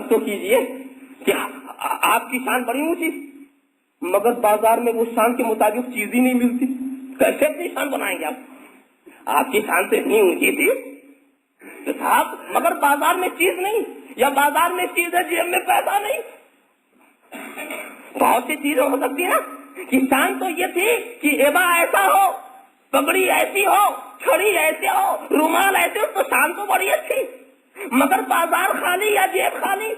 S2: تو کیجئے کہ آپ کی شان بڑی اونچی مگر بازار میں وہ شان کے مطابق چیز ہی نہیں ملتی، کیسے اپنی شان بنائیں گے آپ کی شان سے اتنی اونچی تھی تو صاحب، مگر بازار میں چیز نہیں، یا بازار میں چیز ہے جیب میں پیسہ نہیں، بہت سی چیزیں ہو سکتی ہیں نا۔ کہ شان تو یہ تھی کہ ایبا ایسا ہو، پگڑی ایسی ہو، چھڑی ایسے ہو، رومال ایسے ہو، تو شان تو بڑی اچھی، مگر بازار خالی یا جیب خالی،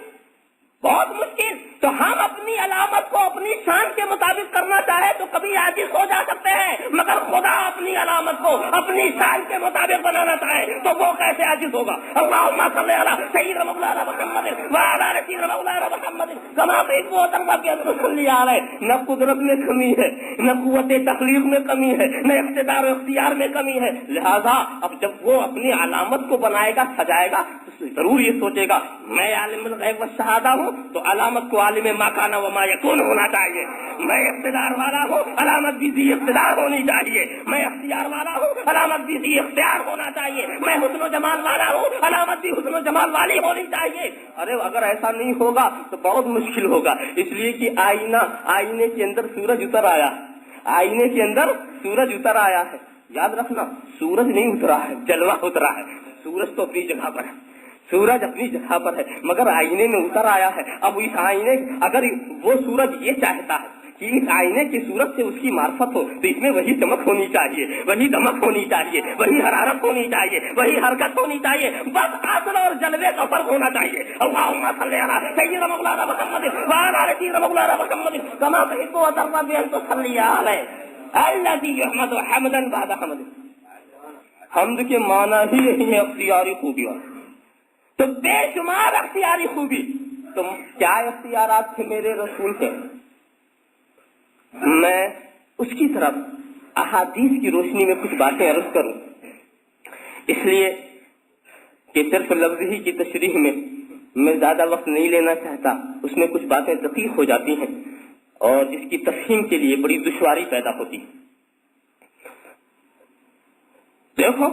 S2: بہت مشکل۔ تو ہم اپنی علامت کو اپنی شان کے مطابق کرنا چاہے تو کبھی عاجز ہو جا سکتے ہیں، مگر خدا اپنی علامت کو اپنی شان کے مطابق بنانا چاہے تو وہ کیسے عاجز ہوگا؟ اللہم صلی علی سیدنا مولانا محمد وعلی آل سیدنا مولانا محمد کما تحب و ترضى بأن تصلی علیہ۔ نہ قدرت میں کمی ہے، نہ قوت تخلیق میں کمی ہے، نہ اقتدار و اختیار میں کمی ہے، لہذا اب جب وہ اپنی علامت کو بنائے گا، سجائے گا، تو ضرور یہ سوچے گا میں عالم الغیب والشہادہ ہوں تو علامت کو عالم ما کان و ما یکون ہونا چاہیے، میں اقتدار والا ہوں علامت بھی ذی اقتدار ہونی چاہیے، میں اختیار والا ہوں علامت بھی ذی اختیار ہونا چاہیے، میں حسن و جمال والا ہوں علامت بھی حسن و جمال والی ہونی چاہیے۔ ارے اگر ایسا نہیں ہوگا تو بہت مشکل ہوگا، اس لیے کہ آئینے کے اندر سورج اتر آیا، آئینے کے اندر سورج اتر آیا ہے، یاد رکھنا سورج نہیں اترا ہے، جلوہ اترا ہے، سورج تو اپنی جگہ پر ہے، سورج اپنی جگہ پر ہے مگر آئینے میں اتر آیا ہے۔ اب اس آئینے، اگر وہ سورج یہ چاہتا ہے کہ اس آئینے کی صورت سے اس کی معرفت ہو تو اس میں وہی چمک ہونی چاہیے، وہی دمک ہونی چاہیے، وہی حرارت ہونی چاہیے، وہی حرکت ہونی چاہیے، بس اصل اور جلوے کا فرق ہونا چاہیے۔ اللہم صلی علی سیدنا مولانا محمد وعلی آل سیدنا مولانا محمد کما تحب و ترضى بأن تصلی علیہ الذی یحمد حمدا بعد حمد۔ حمد کے معنی ہی یہی ہے اختیاری خوبیاں، تو بے شمار اختیاری خوبی۔ تو کیا اختیارات تھے میرے رسول کے؟ میں اس کی طرف احادیث کی روشنی میں کچھ باتیں عرض کروں، اس لیے کہ صرف لفظ ہی کی تشریح میں زیادہ وقت نہیں لینا چاہتا، اس میں کچھ باتیں دقیق ہو جاتی ہیں اور جس کی تفہیم کے لیے بڑی دشواری پیدا ہوتی ہے۔ دیکھو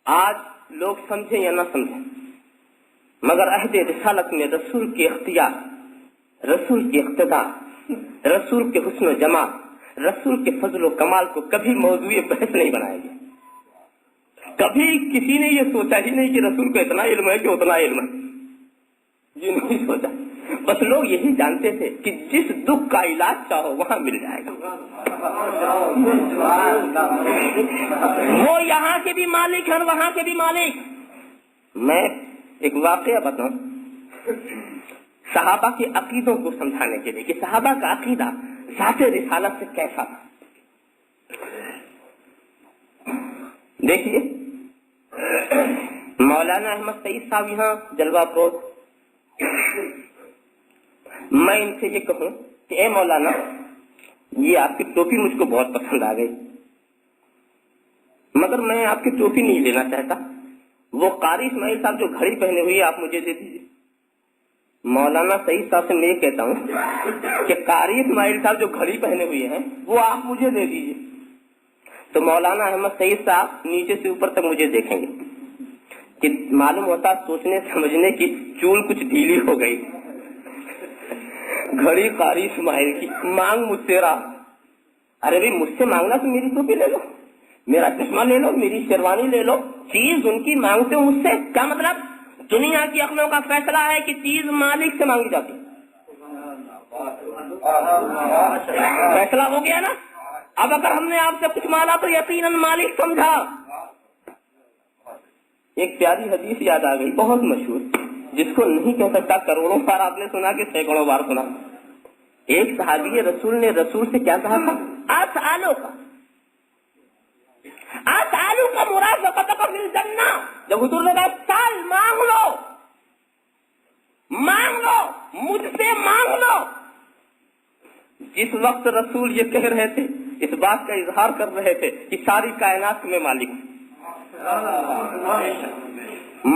S2: آج لوگ سمجھیں یا نہ سمجھیں مگر عہد رسالت میں رسول کے اختیار، رسول کے اقتدار، رسول کے حسن و جمال، رسول کے فضل و کمال کو کبھی موضوع بحث نہیں بنایا گیا۔ کبھی کسی نے یہ سوچا ہی نہیں کہ رسول کو اتنا علم ہے کہ اتنا علم ہے، یہ نہیں سوچا، بس لوگ یہی جانتے تھے کہ جس دکھ کا علاج چاہو وہاں مل جائے گا۔ وہ یہاں کے بھی مالک ہیں، وہاں کے بھی مالک۔ میں ایک واقعہ بتاؤں صحابہ کے عقیدوں کو سمجھانے کے لیے کہ صحابہ کا عقیدہ ذات رسالت سے کیسا تھا۔ دیکھیے مولانا احمد سعید صاحب یہاں جلوہ فروز، میں ان سے یہ کہوں کہ اے مولانا یہ آپ کی ٹوپی مجھ کو بہت پسند آ گئی، مگر میں آپ کی ٹوپی نہیں لینا چاہتا، وہ قاری اسماعیل صاحب جو گھڑی پہنے ہوئی آپ مجھے دے دیجیے۔ مولانا سعید صاحب سے میں یہ کہتا ہوں کہ قاری اسماعیل صاحب جو گھڑی پہنے ہوئے ہیں وہ آپ مجھے دے دیجیے۔ تو مولانا احمد سعید صاحب نیچے سے اوپر تک مجھے دیکھیں گے کہ معلوم ہوتا سوچنے سمجھنے کی چول کچھ ڈھیلی ہو گئی، گھڑی قاری اسماعیل کی، مانگ مجھ سے رہا۔ ارے بھائی مجھ سے مانگنا تو میری ٹوپی لے لو، میرا چشمہ لے لو، میری شیروانی لے لو، چیز ان کی مانگتے ہو مجھ سے، کیا مطلب؟ دنیا کی عقلوں کا فیصلہ ہے کہ چیز مالک سے مانگی جاتی، فیصلہ ہو گیا نا۔ اب اگر ہم نے آپ سے کچھ مانگا تو یقیناً مالک سمجھا۔ ایک پیاری حدیث یاد آ گئی، بہت مشہور، جس کو نہیں کہہ سکتا، کروڑوں بار آپ نے سنا کہ سینکڑوں بار سنا۔ ایک صحابی رسول نے رسول سے کیا کہا تھا؟ اسالو کا مرافقتک فی الجنہ۔ جب حضور نے کہا سال مانگ لو مجھ سے مانگ لو، جس وقت رسول یہ کہہ رہے تھے اس بات کا اظہار کر رہے تھے کہ ساری کائنات میں مالک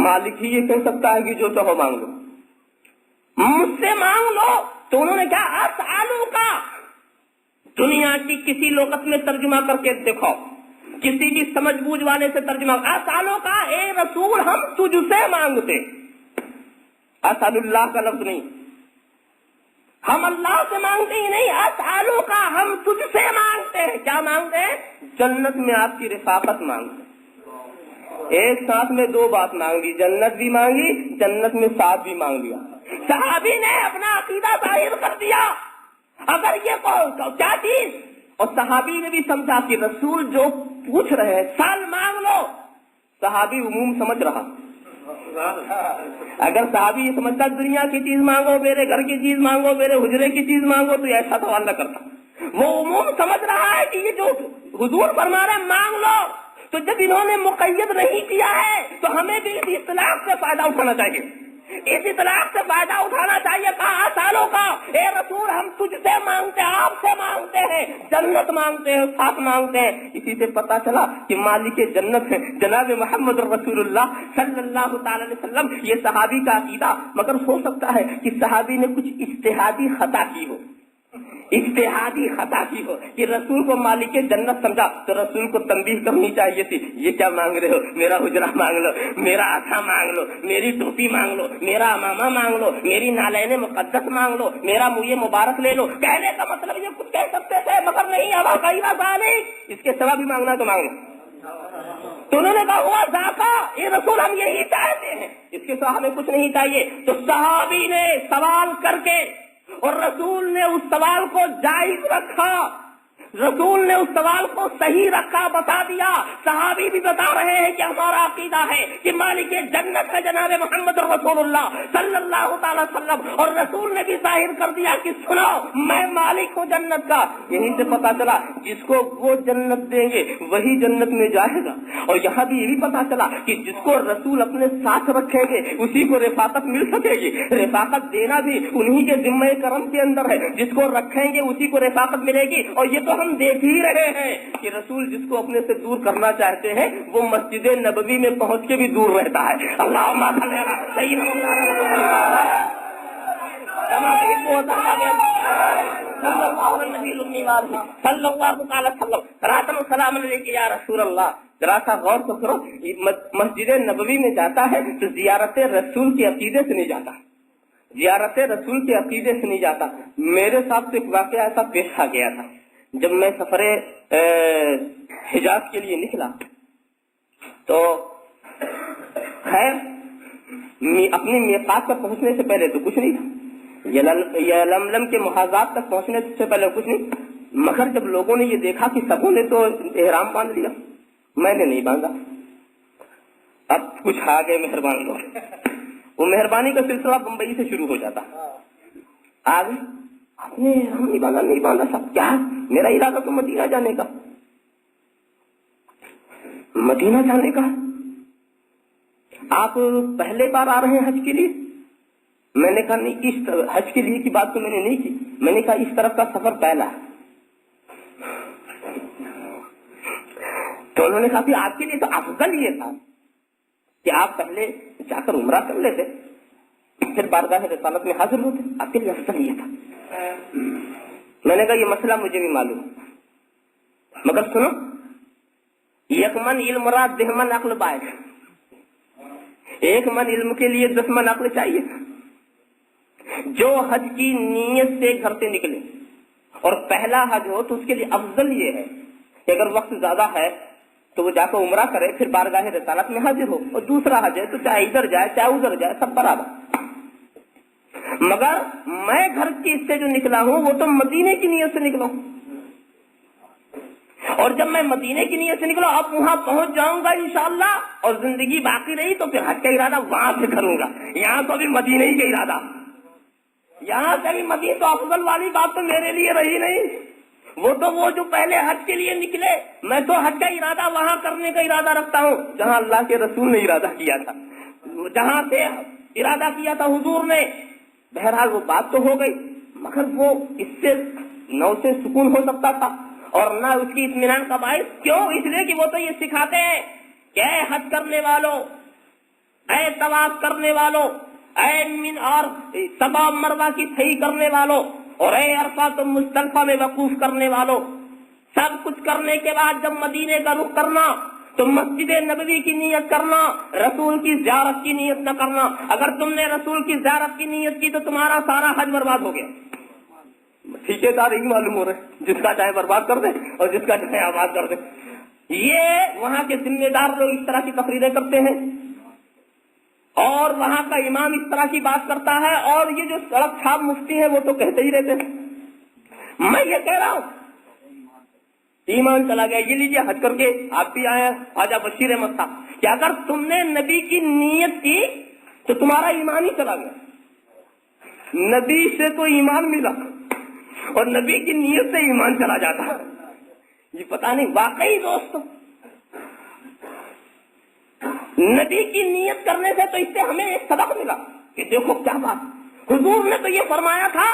S2: مالک ہی یہ کہہ سکتا ہے کہ جو چاہو مانگ لو، مجھ سے مانگ لو۔ تو انہوں نے کہا اسالو کا، دنیا کی کسی لغت میں ترجمہ کر کے دیکھو، کسی بھی سمجھ بوجھ والے سے ترجمہ، اسالو کا اے رسول ہم تجھ سے مانگتے، اسال اللہ کا لفظ نہیں، ہم اللہ سے مانگتے ہی نہیں، اسالو کا ہم تجھ سے مانگتے ہیں۔ کیا مانگتے ہیں؟ جنت میں آپ کی رفاقت مانگتے ہیں۔ ایک ساتھ میں دو بات مانگی، جنت بھی مانگی، جنت میں ساتھ بھی مانگ لیا۔ صحابی نے اپنا عقیدہ ظاہر کر دیا، اگر یہ کیا چیز، اور صحابی نے بھی سمجھا کہ رسول جو پوچھ رہے ہیں سال مانگ لو، صحابی عموم سمجھ رہا۔ اگر صحابی یہ سمجھتا دنیا کی چیز مانگو، میرے گھر کی چیز مانگو، میرے حجرے کی چیز مانگو، تو ایسا سوال نہ کرتا۔ وہ عموم سمجھ رہا ہے کہ یہ جو حضور فرما رہے ہیں مانگ لو، تو جب انہوں نے مقید نہیں کیا ہے تو ہمیں بھی اس اطلاق سے فائدہ اٹھانا چاہیے، اس اطلاق سے فائدہ اٹھانا چاہیے۔ کہا سالوں کا اے رسول ہم تجھ سے مانگتے ہیں، آپ سے مانگتے ہیں، جنت مانگتے ہیں، ساتھ مانگتے ہیں۔ اسی سے پتا چلا کہ مالک جنت ہے جناب محمد رسول اللہ صلی اللہ تعالی علیہ وسلم۔ یہ صحابی کا عقیدہ، مگر ہو سکتا ہے کہ صحابی نے کچھ اجتہادی خطا کی ہو، کہ رسول کو مالک جنت سمجھا، تو رسول کو تنبیہ کرنی چاہیے تھی، یہ کیا مانگ رہے ہو؟ میرا حجرہ مانگ لو، میرا آسا مانگ لو، میری ٹوپی مانگ لو، میرا امامہ مانگ لو، میری نالین مقدس مانگ لو، میرا منہ مبارک لے لو۔ کہنے کا مطلب یہ کچھ کہہ سکتے تھے، مگر نہیں، اب غیر ذالک، اس کے سوا بھی مانگنا تو مانگ لو۔ تو انہوں نے کہا ہوا ذاکا اے رسول ہم یہی چاہتے ہیں، اس کے سوا ہمیں کچھ نہیں چاہیے۔ تو صحابی نے سوال کر کے، اور رسول نے اس سوال کو جائز رکھا، رسول نے اس سوال کو صحیح رکھا، بتا دیا۔ صحابی بھی بتا رہے ہیں کہ ہمارا عقیدہ ہے کہ مالک جنت ہے جناب محمد رسول اللہ صلی اللہ تعالی وسلم، اور رسول نے بھی ظاہر کر دیا کہ سنو میں مالک ہوں جنت کا۔ یہیں سے پتا چلا جس کو وہ جنت دیں گے وہی جنت میں جائے گا، اور یہاں بھی یہ بھی پتا چلا کہ جس کو رسول اپنے ساتھ رکھیں گے اسی کو رفاقت مل سکے گی۔ رفاقت دینا بھی انہی کے ذمہ کرم کے اندر ہے، جس کو رکھیں گے اسی کو رفاقت ملے گی۔ اور یہ تو ہم دیکھ ہی رہے ہیں کہ رسول جس کو اپنے سے دور کرنا چاہتے ہیں وہ مسجد نبوی میں پہنچ کے بھی دور رہتا ہے۔ اللہم صلی اللہ تعالی السلام علیکم یا رسول اللہ۔ ذرا سا غور تو کرو، مسجد نبوی میں جاتا ہے تو زیارت رسول کے عقیدے سے نہیں جاتا، زیارت رسول کے عقیدے سے نہیں جاتا۔ میرے ساتھ ایک واقعہ ایسا پیش آ گیا تھا، جب میں سفر حجاز کے لیے نکلا تو خیر اپنے میقات پر پہنچنے سے پہلے تو کچھ نہیں تھا، یلملم کے محاذات تک پہنچنے سے پہلے کچھ نہیں، مگر جب لوگوں نے یہ دیکھا کہ سبوں نے تو احرام باندھ لیا، میں نے نہیں باندھا۔ اب کچھ آگے مہربان لوگ، وہ مہربانی کا سلسلہ بمبئی سے شروع ہو جاتا، آگے آپ نے ہم نہیں باندھا سب، کیا میرا ارادہ تو مدینہ جانے کا۔ مدینہ جانے کا؟ آپ پہلے بار آ رہے ہیں حج کے لیے؟ میں نے کہا نہیں، اس حج کے لیے کی بات تو میں نے نہیں کی، میں نے کہا اس طرف کا سفر پہلا ہے۔ تو انہوں نے کہا کہ آپ کے لیے تو افضل یہ تھا کہ آپ پہلے جا کر عمرہ کر لیتے، پھر بارگاہ رسالت میں حاضر ہوتے، آپ کے لیے افضل یہ تھا۔ میں نے کہا یہ مسئلہ مجھے بھی معلوم، مگر سنو، یک من علم را 10 من عقل باعث، 1 من علم کے لیے 10 من عقل چاہیے۔ جو حج کی نیت سے گھر سے نکلے اور پہلا حج ہو تو اس کے لیے افضل یہ ہے کہ اگر وقت زیادہ ہے تو وہ جا کر عمرہ کرے، پھر بارگاہ رسالت میں حاضر ہو، اور دوسرا حج ہے تو چاہے ادھر جائے چاہے ادھر جائے، سب برابر۔ مگر میں گھر کی سے جو نکلا ہوں وہ تو مدینے کی نیت سے نکلا ہوں، اور جب میں مدینے کی نیت سے نکلا اب وہاں پہنچ جاؤں گا انشاءاللہ، اور زندگی باقی رہی تو پھر حج کا ارادہ وہاں سے کروں گا، یہاں تو ابھی مدینے ہی کا ارادہ، یہاں سے ابھی مدینے تو افضل والی بات تو میرے لیے رہی نہیں۔ وہ جو پہلے حج کے لیے نکلے، میں تو حج کا ارادہ وہاں کرنے کا ارادہ رکھتا ہوں جہاں اللہ کے رسول نے ارادہ کیا تھا، جہاں سے ارادہ کیا تھا حضور نے۔ بہرحال وہ بات تو ہو گئی، مگر وہ اس سے نہ اسے سکون ہو سکتا تھا اور نہ اس کی اطمینان کا باعث۔ کیوں؟ اس لیے کہ وہ تو یہ سکھاتے ہیں کہ اے حج کرنے والوں، اے طواف کرنے والوں، اے من اور صفا مروہ کی صحیح کرنے والوں، اور اے عرفات و مزدلفہ میں وقوف کرنے والوں، سب کچھ کرنے کے بعد جب مدینے کا رخ کرنا تو مسجد نبوی کی نیت کرنا، رسول کی زیارت کی نیت نہ کرنا۔ اگر تم نے رسول کی زیارت کی نیت کی تو تمہارا سارا حج برباد ہو گیا۔ ٹھیکیدار ہی معلوم ہو رہے، جس کا چاہے برباد کر دے اور جس کا چاہے آباد کر دے۔ یہ وہاں کے ذمہ دار لوگ اس طرح کی تقریریں کرتے ہیں، اور وہاں کا امام اس طرح کی بات کرتا ہے، اور یہ جو سڑک چھاپ مفتی ہے وہ تو کہتے ہی رہتے ہیں۔ میں یہ کہہ رہا ہوں ایمان چلا گیا۔ یہ لیجیے حج کر کے آپ بھی آئے خواجہ بشیر احمد صاحب کہ اگر تم نے نبی کی نیت کی تو تمہارا ایمان ہی چلا گیا۔ نبی سے تو ایمان ملا اور نبی کی نیت سے ایمان چلا جاتا ہے، یہ پتہ نہیں واقعی دوست نبی کی نیت کرنے سے تو اس سے ہمیں ایک سبق ملا کہ دیکھو کیا بات، حضور نے تو یہ فرمایا تھا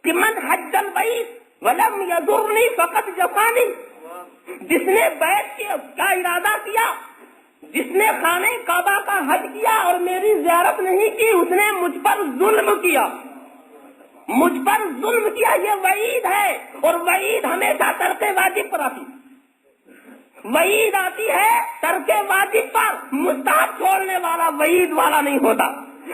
S2: کہ من حج البیت ولم یضرنی فقط جفانی، جس نے بیت کا ارادہ کیا، جس نے خانہ کعبہ کا حج کیا اور میری زیارت نہیں کی، اس نے مجھ پر ظلم کیا، مجھ پر ظلم کیا۔ یہ وعید ہے، اور وعید ہمیشہ ترک واجب پر آتی، وعید آتی ہے ترک واجب پر، مستحب چھوڑنے والا وعید والا نہیں ہوتا،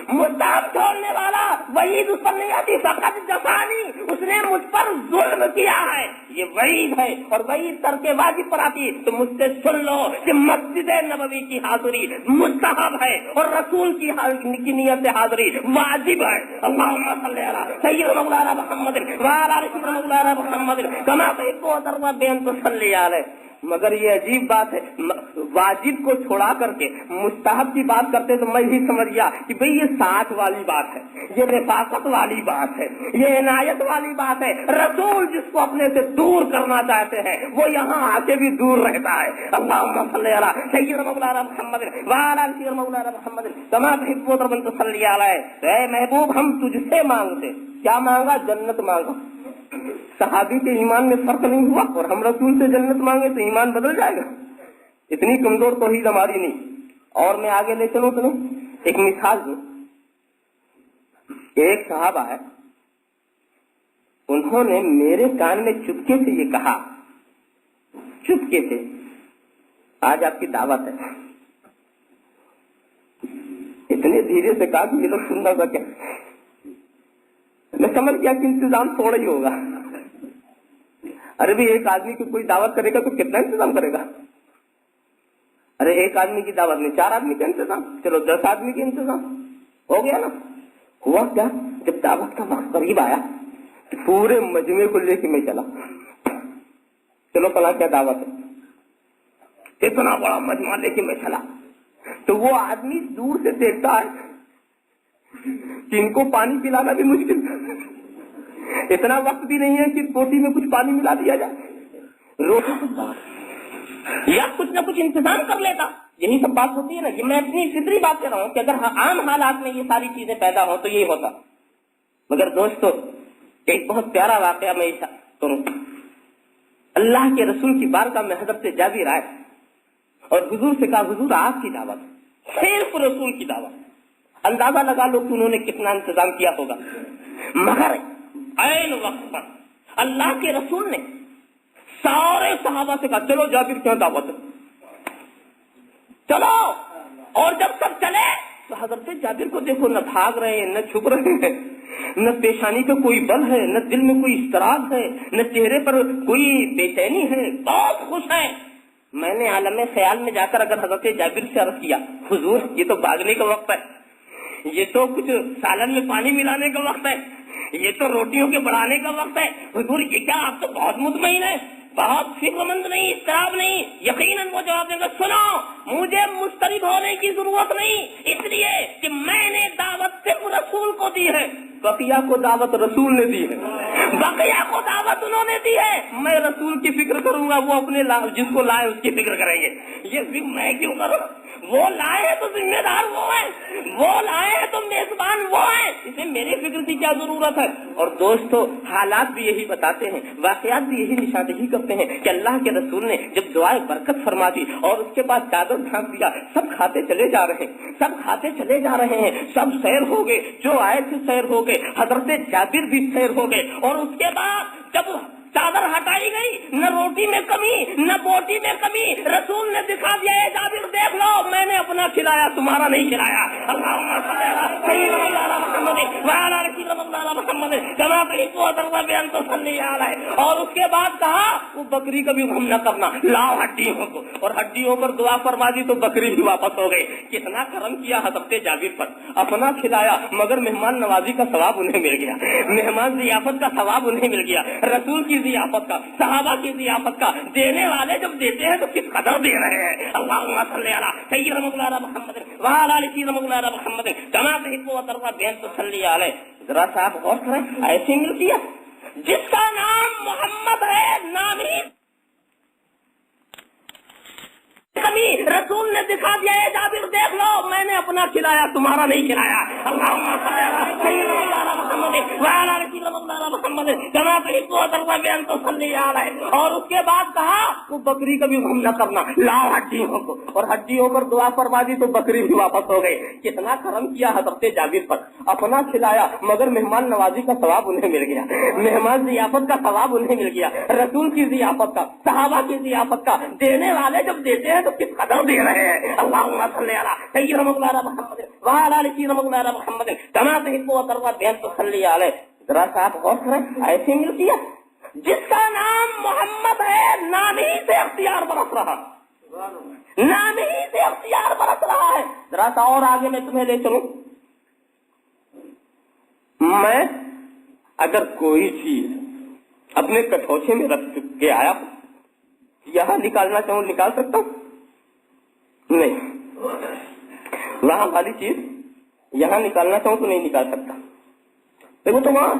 S2: مستحب چھوڑنے والا وعید اس پر نہیں آتی۔ فقط جفانی، اس نے مجھ پر ظلم کیا ہے، یہ وعید ہے، اور وعید ترک واجب پر آتی۔ تو مجھ سے سن لو کہ مسجد نبوی کی حاضری مستحب ہے اور رسول کی نیت سے حاضری واجب ہے۔ اللہم صلی علی سیدنا مولانا محمد وعلی آل سیدنا مولانا محمد کما تحب وترضى بأن تصلی علیہ۔ مگر یہ عجیب بات ہے، واجب کو چھوڑا کر کے مستحب کی بات کرتے تو میں بھی سمجھ گیا کہ بھئی یہ ساتھ والی بات ہے، یہ رفاقت والی بات ہے، یہ عنایت والی بات ہے۔ رسول جس کو اپنے سے دور کرنا چاہتے ہیں وہ یہاں آ کے بھی دور رہتا ہے۔ اللہم صلی علی سیدنا مولانا محمد وعلی آل سیدنا مولانا محمد کما تحب وترضى تصلی علیہ۔ اے محبوب ہم تجھ سے مانگتے، کیا مانگا؟ جنت مانگا۔ صحابی کے ایمان میں فرق نہیں ہوا اور ہم رسول سے جنت مانگے تو ایمان بدل جائے گا؟ اتنی کمزور توحید ہماری نہیں۔ اور میں آگے لے چلوں تمہیں ایک مثال دوں۔ ایک صحابہ ہے، انہوں نے میرے کان میں چپکے سے یہ کہا، چپکے سے، آج آپ کی دعوت ہے۔ اتنے دھیرے سے کہا کہ یہ لوگ سننا کا کیا، میں سمجھ گیا کہ انتظام تھوڑا ہی ہوگا۔ ارے بھی ایک آدمی کی کوئی دعوت کرے گا تو کتنا انتظام کرے گا؟ ارے ایک آدمی کی دعوت میں 4 آدمی کا انتظام، چلو 10 آدمی کا انتظام ہو گیا نا۔ ہوا کیا، جب دعوت کا وقت قریب آیا تو پورے مجمع کو لے کے میں چلا، چلو فلاں کیا دعوت ہے، اتنا بڑا مجمع لے کے میں چلا تو وہ آدمی دور سے دیکھتا ہے کہ ان کو پانی پلانا بھی مشکل، اتنا وقت بھی نہیں ہے کہ پوٹی میں کچھ پانی ملا دیا جائے، روٹی کچھ یا کچھ نہ کچھ انتظام کر لیتا. یہی سب بات ہوتی ہے نا. یہ میں اپنی فطری بات کر رہا ہوں کہ اگر عام حالات میں یہ ساری چیزیں پیدا ہوں تو یہی ہوتا. مگر دوستو ایک بہت پیارا واقعہ میں کروں. اللہ کے رسول کی بارگاہ میں حضرت جابر آئے اور حضور سے کہا حضور آپ کی دعوت, صرف رسول کی دعوت. اندازہ لگا لو کہ انہوں نے کتنا انتظام کیا ہوگا. مگر عین وقت پر اللہ کے رسول نے سارے صحابہ سے کہا چلو جابر کیا دعوت چلو. اور جب سب چلے تو حضرت جابر کو دیکھو, نہ بھاگ رہے ہیں, نہ چھپ رہے ہیں, نہ پیشانی پہ کوئی بل ہے, نہ دل میں کوئی اضطراب ہے, نہ چہرے پر کوئی بے چینی ہے, بہت خوش ہیں. میں نے عالم خیال میں جا کر اگر حضرت جابر سے عرض کیا حضور یہ تو بھاگنے کا وقت ہے, یہ تو کچھ سالن میں پانی ملانے کا وقت ہے, یہ تو روٹیوں کے بڑھانے کا وقت ہے, حضور یہ کیا آپ تو بہت مطمئن ہے, بہت فکر مند نہیں, اضطراب نہیں. یقیناً وہ جواب دیں گے سنو مجھے مضطرب ہونے کی ضرورت نہیں, اس لیے کہ میں نے دعوت صرف رسول کو دی ہے, بقیہ کو دعوت رسول نے دی ہے, بقیہ کو دعوت انہوں نے دی ہے. میں رسول کی فکر کروں گا, وہ اپنے جس کو لائے اس کی فکر کریں گے. یہ فکر میں کیوں کروں, وہ لائے ہیں تو ذمہ دار وہ ہیں, وہ لائے ہیں تو میزبان وہ ہیں, اسے میری فکر کی کیا ضرورت ہے. اور دوستو حالات بھی یہی بتاتے ہیں, واقعات بھی یہی نشاندہی کرتے ہیں کہ اللہ کے رسول نے جب دعائے برکت فرما دی اور اس کے بعد چادر ڈھانپ دیا, سب کھاتے چلے جا رہے ہیں, سب کھاتے چلے جا رہے ہیں, سب سیر ہو گئے, جو آئے تھے سیر ہو گئے, حضرت جابر بھی سیر ہو گئے. اور اس کے بعد جب چادر ہٹائی گئی, نہ روٹی میں کمی نہ بوٹی میں کمی, رسول نے دکھا دیا اے جابر دیکھ لو میں نے اپنا کھلایا تمہارا نہیں کھلایا. اللہم صلی علی سیدنا محمد وعلی آل سیدنا محمد کما تحب وترضى بأن تصلي علیہ. اور اس کے بعد کہا وہ بکری کا بھی غم نہ کرنا, لاؤ ہڈیوں کو, اور ہڈیوں پر دعا فرما دی تو بکری بھی واپس ہو گئی. کتنا کرم کیا حضرت جابر پر, اپنا کھلایا مگر مہمان نوازی کا ثواب انہیں مل گیا, مہمان ضیافت کا ثواب انہیں مل گیا, رسول کی ضیافت کا, صحابہ کی ضیافت کا. دینے والے جب دیتے ہیں تو کس قدر دے رہے ہیں. اللہم صلی علی سیدنا مولانا محمد وعلی آل سیدنا مولانا محمد کما تحب وترضى بأن تصلي علیہ. ذرا سا آپ غور کریں, ایسی ملتی ہے جس کا نام محمد ہے, نام ہی کمی, رسول نے دکھا دیا اے جابر دیکھ لو میں نے اپنا کھلایا تمہارا نہیں کھلایا. اللہم صلی علی سیدنا مولانا محمد وعلی آل سیدنا مولانا محمد کما تحب وترضى بأن تصلي علیہ. اور اس کے بعد کہا وہ بکری کا بھی غم نہ کرنا, لاؤ ہڈیوں کو, اور ہڈیوں پر دعا فرما دی تو بکری بھی واپس ہو گئی. کتنا کرم کیا حضرت جابر پر, اپنا کھلایا مگر مہمان نوازی کا ثواب انہیں مل گیا, مہمان ضیافت کا ثواب انہیں مل گیا, رسول کی ضیافت کا, صحابہ کی ضیافت کا. دینے والے جب دیتے ہیں تو کس قدر دے رہے ہیں. اللہم صلی علی سیدنا مولانا محمد وعلی آل سیدنا مولانا محمد کما تحب وترضى بأن تصلي علیہ. ذرا سا آپ غور کریں, ایسی ملتی ہے جس کا نام محمد ہے, نام ہی سے اختیار برس رہا, نام ہی سے اختیار برس رہا ہے. ذرا سا اور آگے میں تمہیں لے چلوں. میں اگر کوئی چیز اپنے کٹوچے میں رکھ کے آیا ہوں, یہاں نکالنا چاہوں نکال سکتا ہوں؟ نہیں. وہاں والی چیز یہاں نکالنا چاہوں تو نہیں نکال سکتا, دیکھو تو وہاں,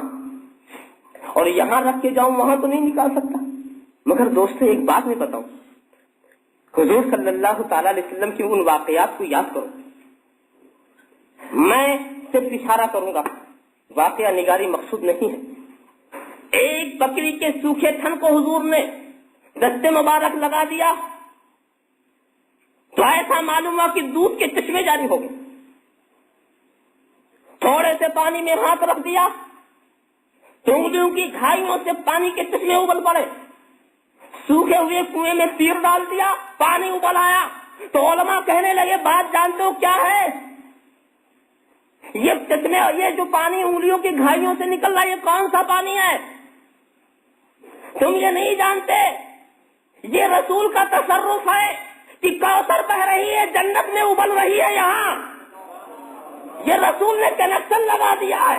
S2: اور یہاں رکھ کے جاؤں وہاں تو نہیں نکال سکتا. مگر دوستو ایک بات میں بتاؤں, حضور صلی اللہ تعالی علیہ وسلم کی ان واقعات کو یاد کرو. میں صرف اشارہ کروں گا, واقعہ نگاری مقصود نہیں ہے. ایک بکری کے سوکھے تھن کو حضور نے دستے مبارک لگا دیا تو ایسا معلوم ہوا کہ دودھ کے چشمے جاری ہو گئے. تھوڑے سے پانی میں ہاتھ رکھ دیا تو انگلیوں کی گھائیوں سے پانی کے چشمے ابل پڑے. سوکھے ہوئے کنویں میں تیر ڈال دیا, پانی ابل آیا. تو علماء کہنے لگے بات جانتے ہو کیا ہے یہ چشمے, یہ جو پانی انگلیوں کی گھائیوں سے نکل رہا ہے یہ کون سا پانی ہے؟ تم یہ نہیں جانتے یہ رسول کا تصرف ہے کہ کوثر بہ رہی ہے, جنت میں ابل رہی ہے. یہاں یہ رسول نے کنیکشن لگا دیا ہے,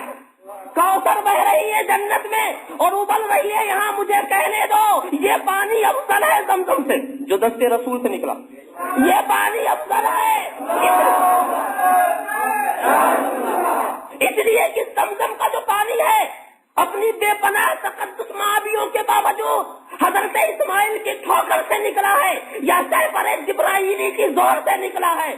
S2: کوثر بہ رہی ہے جنت میں اور ابل رہی ہے یہاں. مجھے کہنے دو یہ پانی افضل ہے زمزم سے جو دستے رسول سے نکلا, یہ پانی افضل ہے اس لیے کہ زمزم کا جو پانی ہے اپنی بے پناہ تقدس معابیوں کے باوجود حضرت اسماعیل کی ہو کر سے نکلا ہے یا سیفر جبرائیلی کی زور سے نکلا ہے؟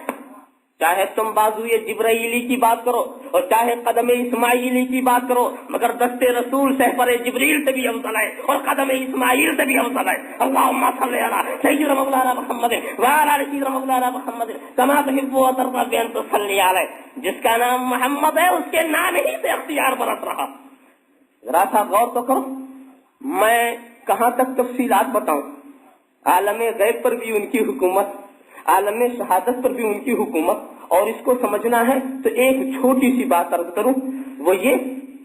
S2: چاہے تم بازوئے جبرائیلی کی بات کرو اور چاہے قدم اسماعیلی کی بات کرو، مگر دست رسول سیفر جبریل سے بھی افضل ہے اور قدم اسماعیل سے بھی افضل ہے۔ اللہم صلی علی سیدنا مولانا محمد وعلی آل سیدنا مولانا محمد کما تحب و ترضی بان تصلی علیہ۔ جس کا نام محمد ہے اس کے نام ہی سے اختیار برت رہا۔ ذرا سا غور تو کرو، میں کہاں تک تفصیلات بتاؤں؟ عالم غیب پر بھی ان کی حکومت، عالم شہادت پر بھی ان کی حکومت، اور اس کو سمجھنا ہے تو ایک چھوٹی سی بات عرض کروں، وہ یہ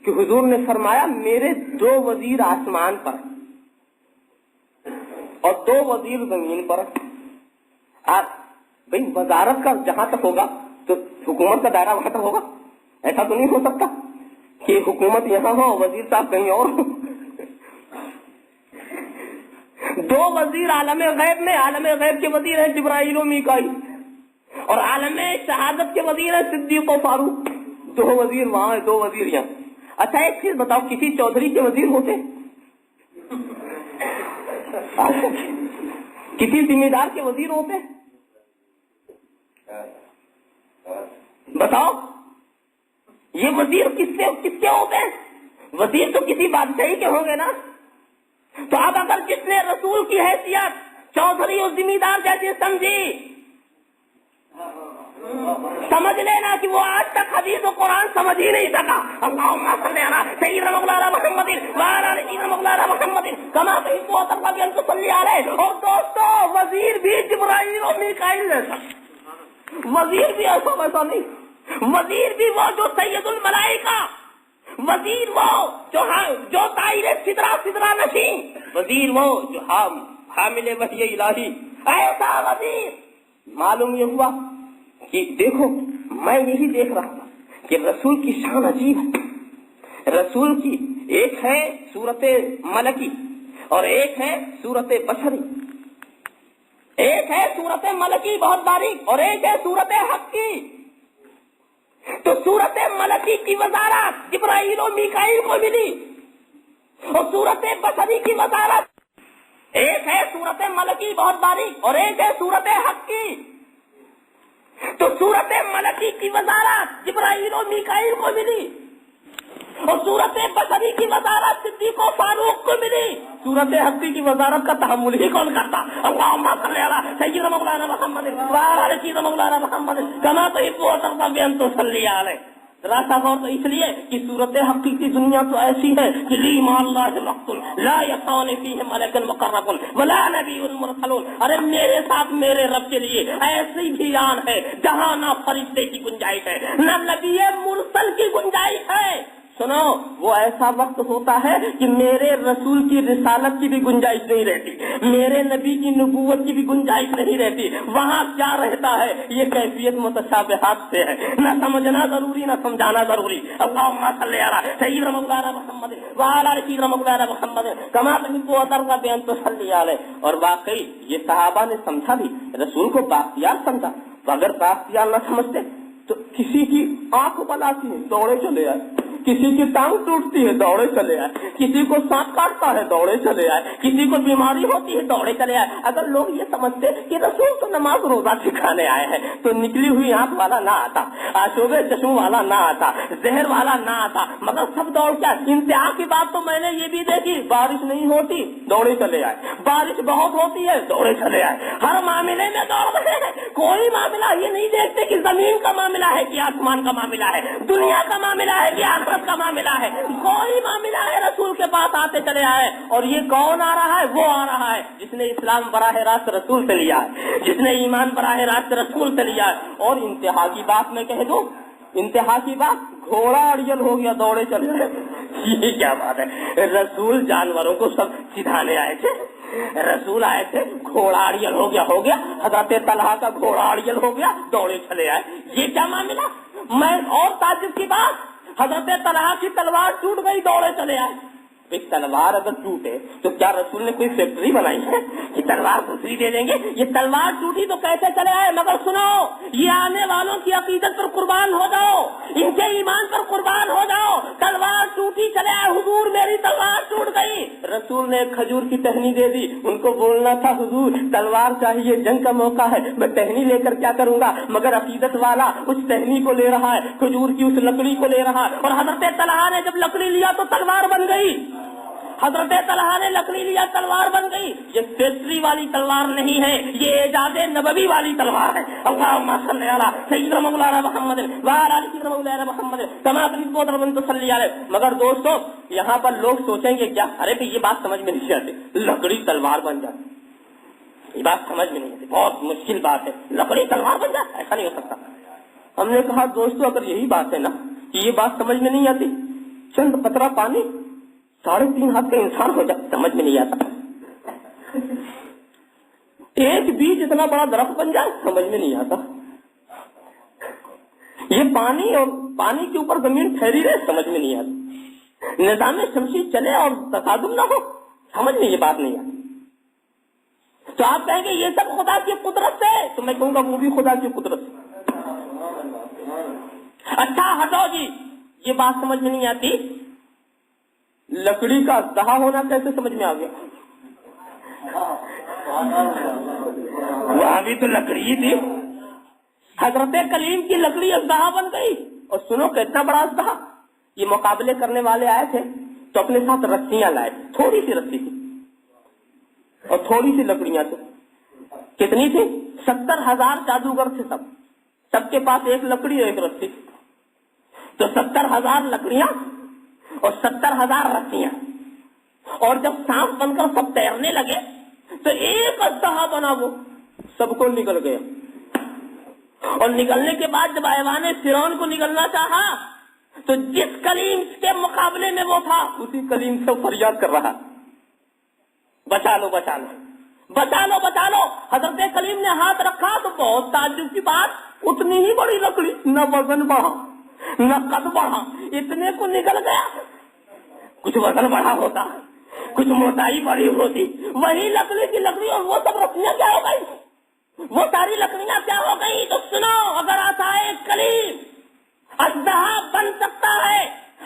S2: کہ حضور نے فرمایا میرے 2 وزیر آسمان پر اور 2 وزیر زمین پر۔ بھئی وزارت کا جہاں تک ہوگا تو حکومت کا دائرہ وہاں تک ہوگا، ایسا تو نہیں ہو سکتا کہ حکومت یہاں ہو وزیر صاحب کہیں اور ہو۔ 2 وزیر عالم غیب میں، عالم غیب کے وزیر ہیں جبرائیل و میکائیل، اور عالم شہادت کے وزیر ہیں صدیق و فاروق۔ 2 وزیر وہاں ہیں، 2 وزیر یہاں۔ اچھا ایک چیز بتاؤ، کسی چودھری کے وزیر ہوتے؟ کسی ذمہ دار کے وزیر ہوتے؟ بتاؤ، یہ وزیر کس کے ہوتے ہیں؟ وزیر تو کسی بادشاہی کے ہوں گے نا۔ تو اب اگر جس نے رسول کی حیثیت چودھری اور ذمہ دار جیسے سمجھی، سمجھ لینا کہ وہ آج تک حدیث و قرآن سمجھ ہی نہیں سکا۔ اللہم صلی علی سیدنا مولانا محمد وعلی آل سیدنا مولانا محمد کما تحب و ترضی بان تصلی علیہ۔ اور دوستو وزیر بھی جبرائیل و میکائیل جیسا، وزیر بھی ایسا ویسا نہیں، وزیر بھی وہ جو سید الملائکہ، وزیر وہ جو طائر سدرہ نشین، وزیر وہ جو حامل وحی الہی، ایسا وزیر۔ معلوم یہ ہوا کہ دیکھو میں یہی دیکھ رہا تھا کہ رسول کی شان عجیب ہے۔ رسول کی ایک ہے صورت ملکی اور ایک ہے صورت بشری، ایک ہے صورت ملکی بہت باریک اور ایک ہے صورت حق کی۔ تو صورت ملکی کی وزارت جبرائیل و میکائیل کو ملی اور صورت بشری کی وزارت ایک ہے صورت ملکی بہت باریک اور ایک ہے صورت حق کی۔ تو صورت ملکی کی وزارت جبرائیل و میکائیل کو ملی اور صورت بشری کی وزارت صدیق و فاروق کو ملی۔ صورت حقی کی وزارت کا تحمل ہی کون کرتا؟ اللہم صلی علی سیدنا مولانا محمد وعلی آل سیدنا مولانا محمد کما تحب و ترضی بان تصلی علیہ۔ راستہ غور تو اس لیے کہ صورت حقی کی دنیا تو ایسی ہے کہ لی مع اللہ وقت لا یسعن فیہ ملک مقرب ولا نبی مرسل۔ ارے میرے ساتھ میرے رب کے لیے ایسی بھی آن ہے جہاں نہ فرشتے کی گنجائش ہے نہ نبی مرسل کی گنجائش ہے۔ سنو، وہ ایسا وقت ہوتا ہے کہ میرے رسول کی رسالت کی بھی گنجائش نہیں رہتی، میرے نبی کی نبوت کی بھی گنجائش نہیں رہتی۔ وہاں کیا رہتا ہے؟ یہ کیفیت متشابہات سے ہے، نہ سمجھنا ضروری نہ سمجھانا ضروری۔ اللہم صلی علی سیدنا مولانا محمد وعلی آل سیدنا مولانا محمد کما تحب و ترضی بان تصلی علیہ۔ اور واقعی یہ صحابہ نے سمجھا بھی، رسول کو بااختیار سمجھا۔ اگر بااختیار نہ سمجھتے تو کسی کی آنکھ بلاتی ہے دوڑے چلے آئے، کسی کی ٹانگ ٹوٹتی ہے دوڑے چلے آئے، کسی کو سانپ کاٹتا ہے دوڑے چلے آئے، کسی کو بیماری ہوتی ہے دوڑے چلے آئے۔ اگر لوگ یہ سمجھتے کہ رسول تو نماز روزہ سکھانے آئے ہیں تو نکلی ہوئی آنکھ والا نہ آتا، آشوب چشم والا نہ آتا، زہر والا نہ آتا، مگر سب دوڑ کیا۔ انتہا کی بات تو میں نے یہ بھی دیکھی، بارش نہیں ہوتی دوڑے چلے آئے، بارش بہت ہوتی ہے دوڑے چلے آئے، ہر معاملے میں دوڑ رہے ہیں۔ کوئی معاملہ یہ نہیں دیکھتے کہ زمین کا معاملہ ہے کہ آسمان کا معاملہ ہے، دنیا کا معاملہ ہے کہ آخرت کا معاملہ ہے، کوئی معاملہ ہے رسول کے پاس آتے چلے آئے۔ اور یہ کون آ رہا ہے؟ وہ آ رہا ہے جس نے اسلام براہ راست رسول سے لیا ہے، جس نے ایمان براہ راست رسول سے لیا ہے۔ اور انتہا کی بات میں کہہ دوں، انتہا کی بات، گھوڑا اڑیل ہو گیا دوڑے چلے آئے۔ یہ کیا بات ہے؟ رسول جانوروں کو سب سکھانے آئے تھے، رسول آئے تھے، گھوڑا اڑیل ہو گیا، حضرت طلحہ کا گھوڑا اڑیل ہو گیا دوڑے چلے آئے۔ یہ کیا معاملہ؟ میں اور تعجب کی بات، حضرت طلحہ کی تلوار ٹوٹ گئی دوڑے چلے آئے، تلوار اگر ٹوٹے تو کیا رسول نے کوئی فیکٹری بنائی ہے کہ تلوار دوسری دے دیں گے؟ یہ تلوار ٹوٹی تو کیسے چلے آئے؟ مگر سنو، یہ آنے والوں کی عقیدت پر قربان ہو جاؤ، ان کے ایمان پر قربان ہو جاؤ۔ تلوار ٹوٹی چلے آئے، حضور میری تلوار ٹوٹ گئی، رسول نے ایک کھجور کی ٹہنی دے دی، ان کو بولنا تھا حضور تلوار چاہیے، جنگ کا موقع ہے، میں ٹہنی لے کر کیا کروں گا؟ مگر عقیدت والا اس ٹہنی کو لے رہا ہے، کھجور کی اس لکڑی کو لے رہا ہے، اور حضرت طلحہ نے جب لکڑی لیا تو تلوار بن گئی، حضرت طلحہ نے لکڑی لیا تلوار بن گئی۔ یہ فیکٹری والی تلوار نہیں ہے، یہ اعجاز نبوی والی تلوار ہے۔ اللہم صلی علی سیدنا مولانا محمد وعلی آل سیدنا مولانا محمد کما صلی علیہ۔ مگر دوستو یہاں پر لوگ سوچیں گے کیا، ارے یہ بات سمجھ میں نہیں آتی، لکڑی تلوار بن جاتی، یہ بات سمجھ میں نہیں آتی، بہت مشکل بات ہے، لکڑی تلوار بن جاتی، ایسا نہیں ہو سکتا۔ ہم نے کہا دوستو اگر یہی بات ہے نا کہ یہ بات سمجھ میں نہیں آتی، چند قطرہ پانی 3.5 ہاتھ کا انسان ہو جائے، سمجھ میں نہیں آتا۔ ایک بیج اتنا بڑا درخت بن جائے، سمجھ میں نہیں آتا۔ یہ پانی اور پانی کے اوپر زمین ٹھہری رہے، سمجھ میں نہیں آتا۔ نظام شمسی چلے اور تصادم نہ ہو، سمجھ میں یہ بات نہیں آتی۔ تو آپ کہیں گے یہ سب خدا کی قدرت سے، تو میں کہوں گا وہ بھی خدا کی قدرت سے۔ اچھا ہٹو جی، یہ بات سمجھ میں نہیں آتی، لکڑی کا دہا ہونا کیسے سمجھ میں آ گیا؟ وہاں بھی تو لکڑی تھی، حضرت کلیم کی لکڑی اژدہا بن گئی۔ اور سنو کتنا بڑا اژدہا، یہ مقابلے کرنے والے آئے تھے تو اپنے ساتھ رسیاں لائے تھے، تھوڑی سی رسی تھی اور تھوڑی سی لکڑیاں تھی۔ کتنی تھی؟ 70,000 جادوگر تھے، سب کے پاس ایک لکڑی اور ایک رسی، تو 70,000 لکڑیاں اور 70,000 رسیاں، اور جب سانپ بن کر سب تیرنے لگے تو ایک اژدہا بنا، وہ سب کو نکل گیا، اور نکلنے کے بعد جب ایوان فرعون کو نکلنا چاہا تو جس کلیم کے مقابلے میں وہ تھا اسی کلیم سے فریاد کر رہا، بچا لو بچا لو بچا لو بچا لو۔ حضرت کلیم نے ہاتھ رکھا تو بہت تعجب کی بات، اتنی ہی بڑی لکڑی، نہ وزن بڑھا نہ قد بڑھا، اتنے کو نکل گیا۔ کچھ وزن بڑھا ہوتا، کچھ موٹائی بڑی ہوتی، وہی لکڑی کی لکڑی، اور وہ سب رسیاں کیا ہو گئی، وہ ساری لکڑیاں کیا ہو گئی؟ تو سنو، اگر عصائے کلیم اژدہا بن سکتا ہے،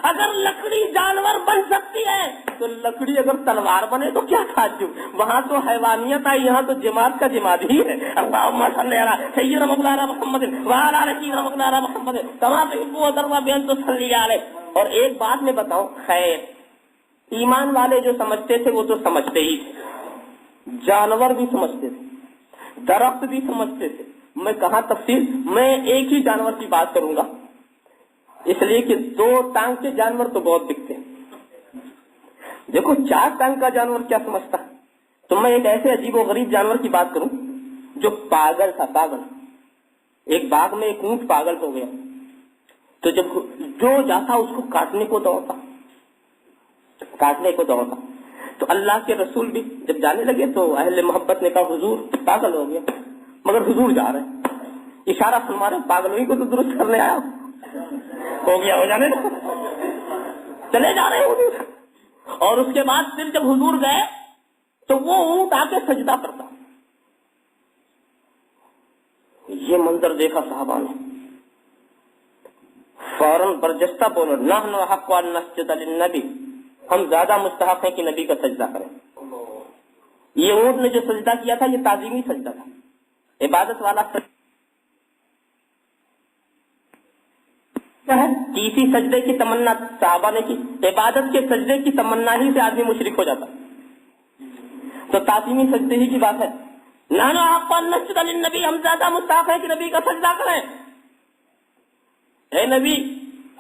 S2: اگر لکڑی جانور بن سکتی ہے، تو لکڑی اگر تلوار بنے تو کیا تعجب؟ وہاں تو حیوانیت آئی، یہاں تو جماعت کا جماعت ہی ہے۔ اللہم صلی علی سیدنا مولانا محمد وعلی آل سیدنا مولانا محمد کما تحب وترضى بأن تصلی علیہ۔ اور ایک بات میں بتاؤں، خیر ایمان والے جو سمجھتے تھے وہ تو سمجھتے ہی تھے، جانور بھی سمجھتے تھے، درخت بھی سمجھتے تھے۔ میں کہاں تفصیل، میں ایک ہی جانور کی بات کروں گا، اس لیے کہ 2 ٹانگ کے جانور تو بہت دکھتے ہیں۔ دیکھو 4 ٹانگ کا جانور کیا سمجھتا ہے، تو میں ایک ایسے عجیب و غریب جانور کی بات کروں جو پاگل تھا، پاگل۔ ایک باغ میں ایک اونٹ پاگل ہو گیا، تو جب جو جاتا اس کو کاٹنے کو دوڑتا، تو اللہ کے رسول بھی جب جانے لگے تو اہل محبت نے کہا حضور پاگل ہو گیا، مگر حضور جا رہے ہیں، اشارہ فرما رہے پاگلوئی کو تو درست کرنے آیا ہو گیا، ہو جانے چلے جا رہے حضور۔ اور اس کے بعد پھر جب حضور گئے تو وہ اونٹ آ کے سجدہ کرتا، یہ منظر دیکھا صحابہ نے، فوراً برجستہ بولو نحن احق ان نسجد للنبی، ہم زیادہ مستحق ہیں کہ نبی کا سجدہ کریں۔ یہ اونٹ نے جو سجدہ کیا تھا یہ تعظیمی سجدہ تھا، عبادت والا سجدہ ہے۔ کسی سجدے کی تمنا صحابہ نے کی، عبادت کے سجدے کی تمنا ہی سے آدمی مشرک ہو جاتا، تو تعظیمی سجدے ہی کی بات ہے۔ نحن احق ان نسجد للنبی، ہم زیادہ مستحق ہیں کہ نبی کا سجدہ کریں۔ اے نبی،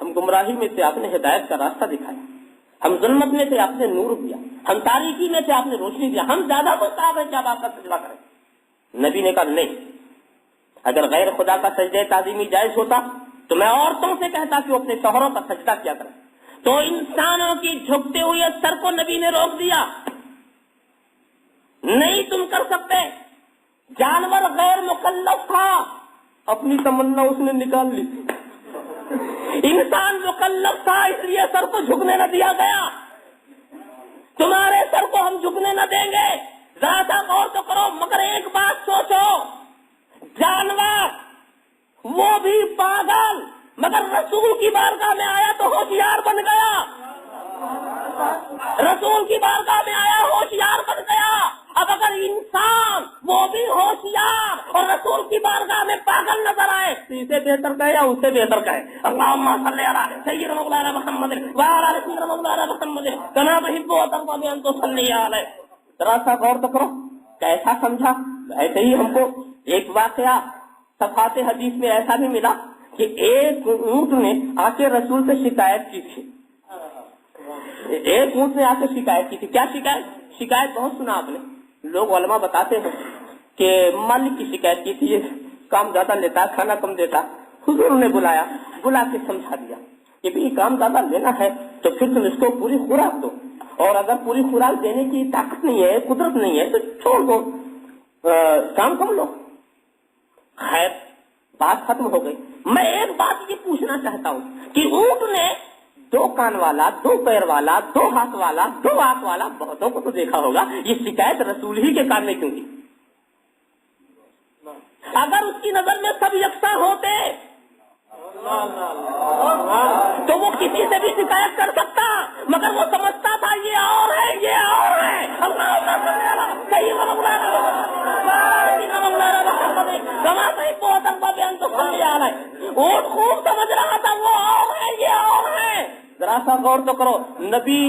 S2: ہم گمراہی میں تھے، آپ نے ہدایت کا راستہ دکھایا، ہم ظلمت میں تھے، آپ نے نور دیا، ہم تاریکی میں تھے، آپ نے روشنی دیا، ہم زیادہ مستحق ہیں کہ آپ کا سجدہ کریں۔ نبی نے کہا نہیں، اگر غیر خدا کا سجدہ تعظیمی جائز ہوتا تو میں عورتوں سے کہتا کہ وہ اپنے شوہروں کا سجدہ کیا کریں، تو انسانوں کی جھکتے ہوئے سر کو نبی نے روک دیا، نہیں تم کر سکتے۔ جانور غیر مکلف تھا، اپنی تمنا اس نے نکال لی، انسان مکلف تھا اس لیے سر کو جھکنے نہ دیا گیا۔ تمہارے سر کو ہم جھکنے نہ دیں گے. ذرا سا غور تو کرو. مگر ایک بات سوچو, جانور وہ بھی پاگل, مگر رسول کی بارگاہ میں آیا تو ہوشیار بن گیا. رسول کی بارگاہ میں آیا ہوشیار بن گیا. اب اگر انسان وہ بھی ہوشیار اور رسول کی بارگاہ میں پاگل نظر آئے تو اسے بہتر کہے یا اسے بہتر کہے؟ اللہم صلی علی سیدنا مولانا محمد وعلی آل سیدنا مولانا محمد کما تحب وترضى ان تصلی علیہ. ذرا سا غور تو کرو, کیسا سمجھا؟ ایسے ہی ہم کو ایک واقعہ صفحات حدیث میں ایسا بھی ملا کہ ایک اونٹ نے آ کے رسول سے شکایت کی تھی. ایک اونٹ نے آ کے شکایت کی تھی. کیا شکایت؟ شکایت بہت سنا آپ نے. لوگ علماء بتاتے ہیں کہ مالک کی شکایت کی تھی, یہ کام زیادہ لیتا, کھانا کم دیتا. حضور نے بلا کے سمجھا دیا کہ بھی کام زیادہ لینا ہے تو پھر تم اس کو پوری خوراک دو, اور اگر پوری خوراک دینے کی طاقت نہیں ہے, قدرت نہیں ہے, تو چھوڑ دو, کام کم لو. خیر بات ختم ہو گئی. میں ایک بات یہ پوچھنا چاہتا ہوں کہ اونٹ نے 2 کان والا, 2 پیر والا, 2 ہاتھ والا, 2 آنکھ والا بہتوں کو تو دیکھا ہوگا, یہ شکایت رسول ہی کے کان میں کیوں کی؟ اگر اس کی نظر میں سب یکساں ہوتے تو وہ کسی سے بھی شکایت کر سکتا, مگر وہ سمجھتا تھا یہ اور ہے, یہ اور ہے. اونٹ خوب سمجھ رہا تھا وہ اور ہے, یہ اور ہے. ذرا سا غور تو کرو. نبی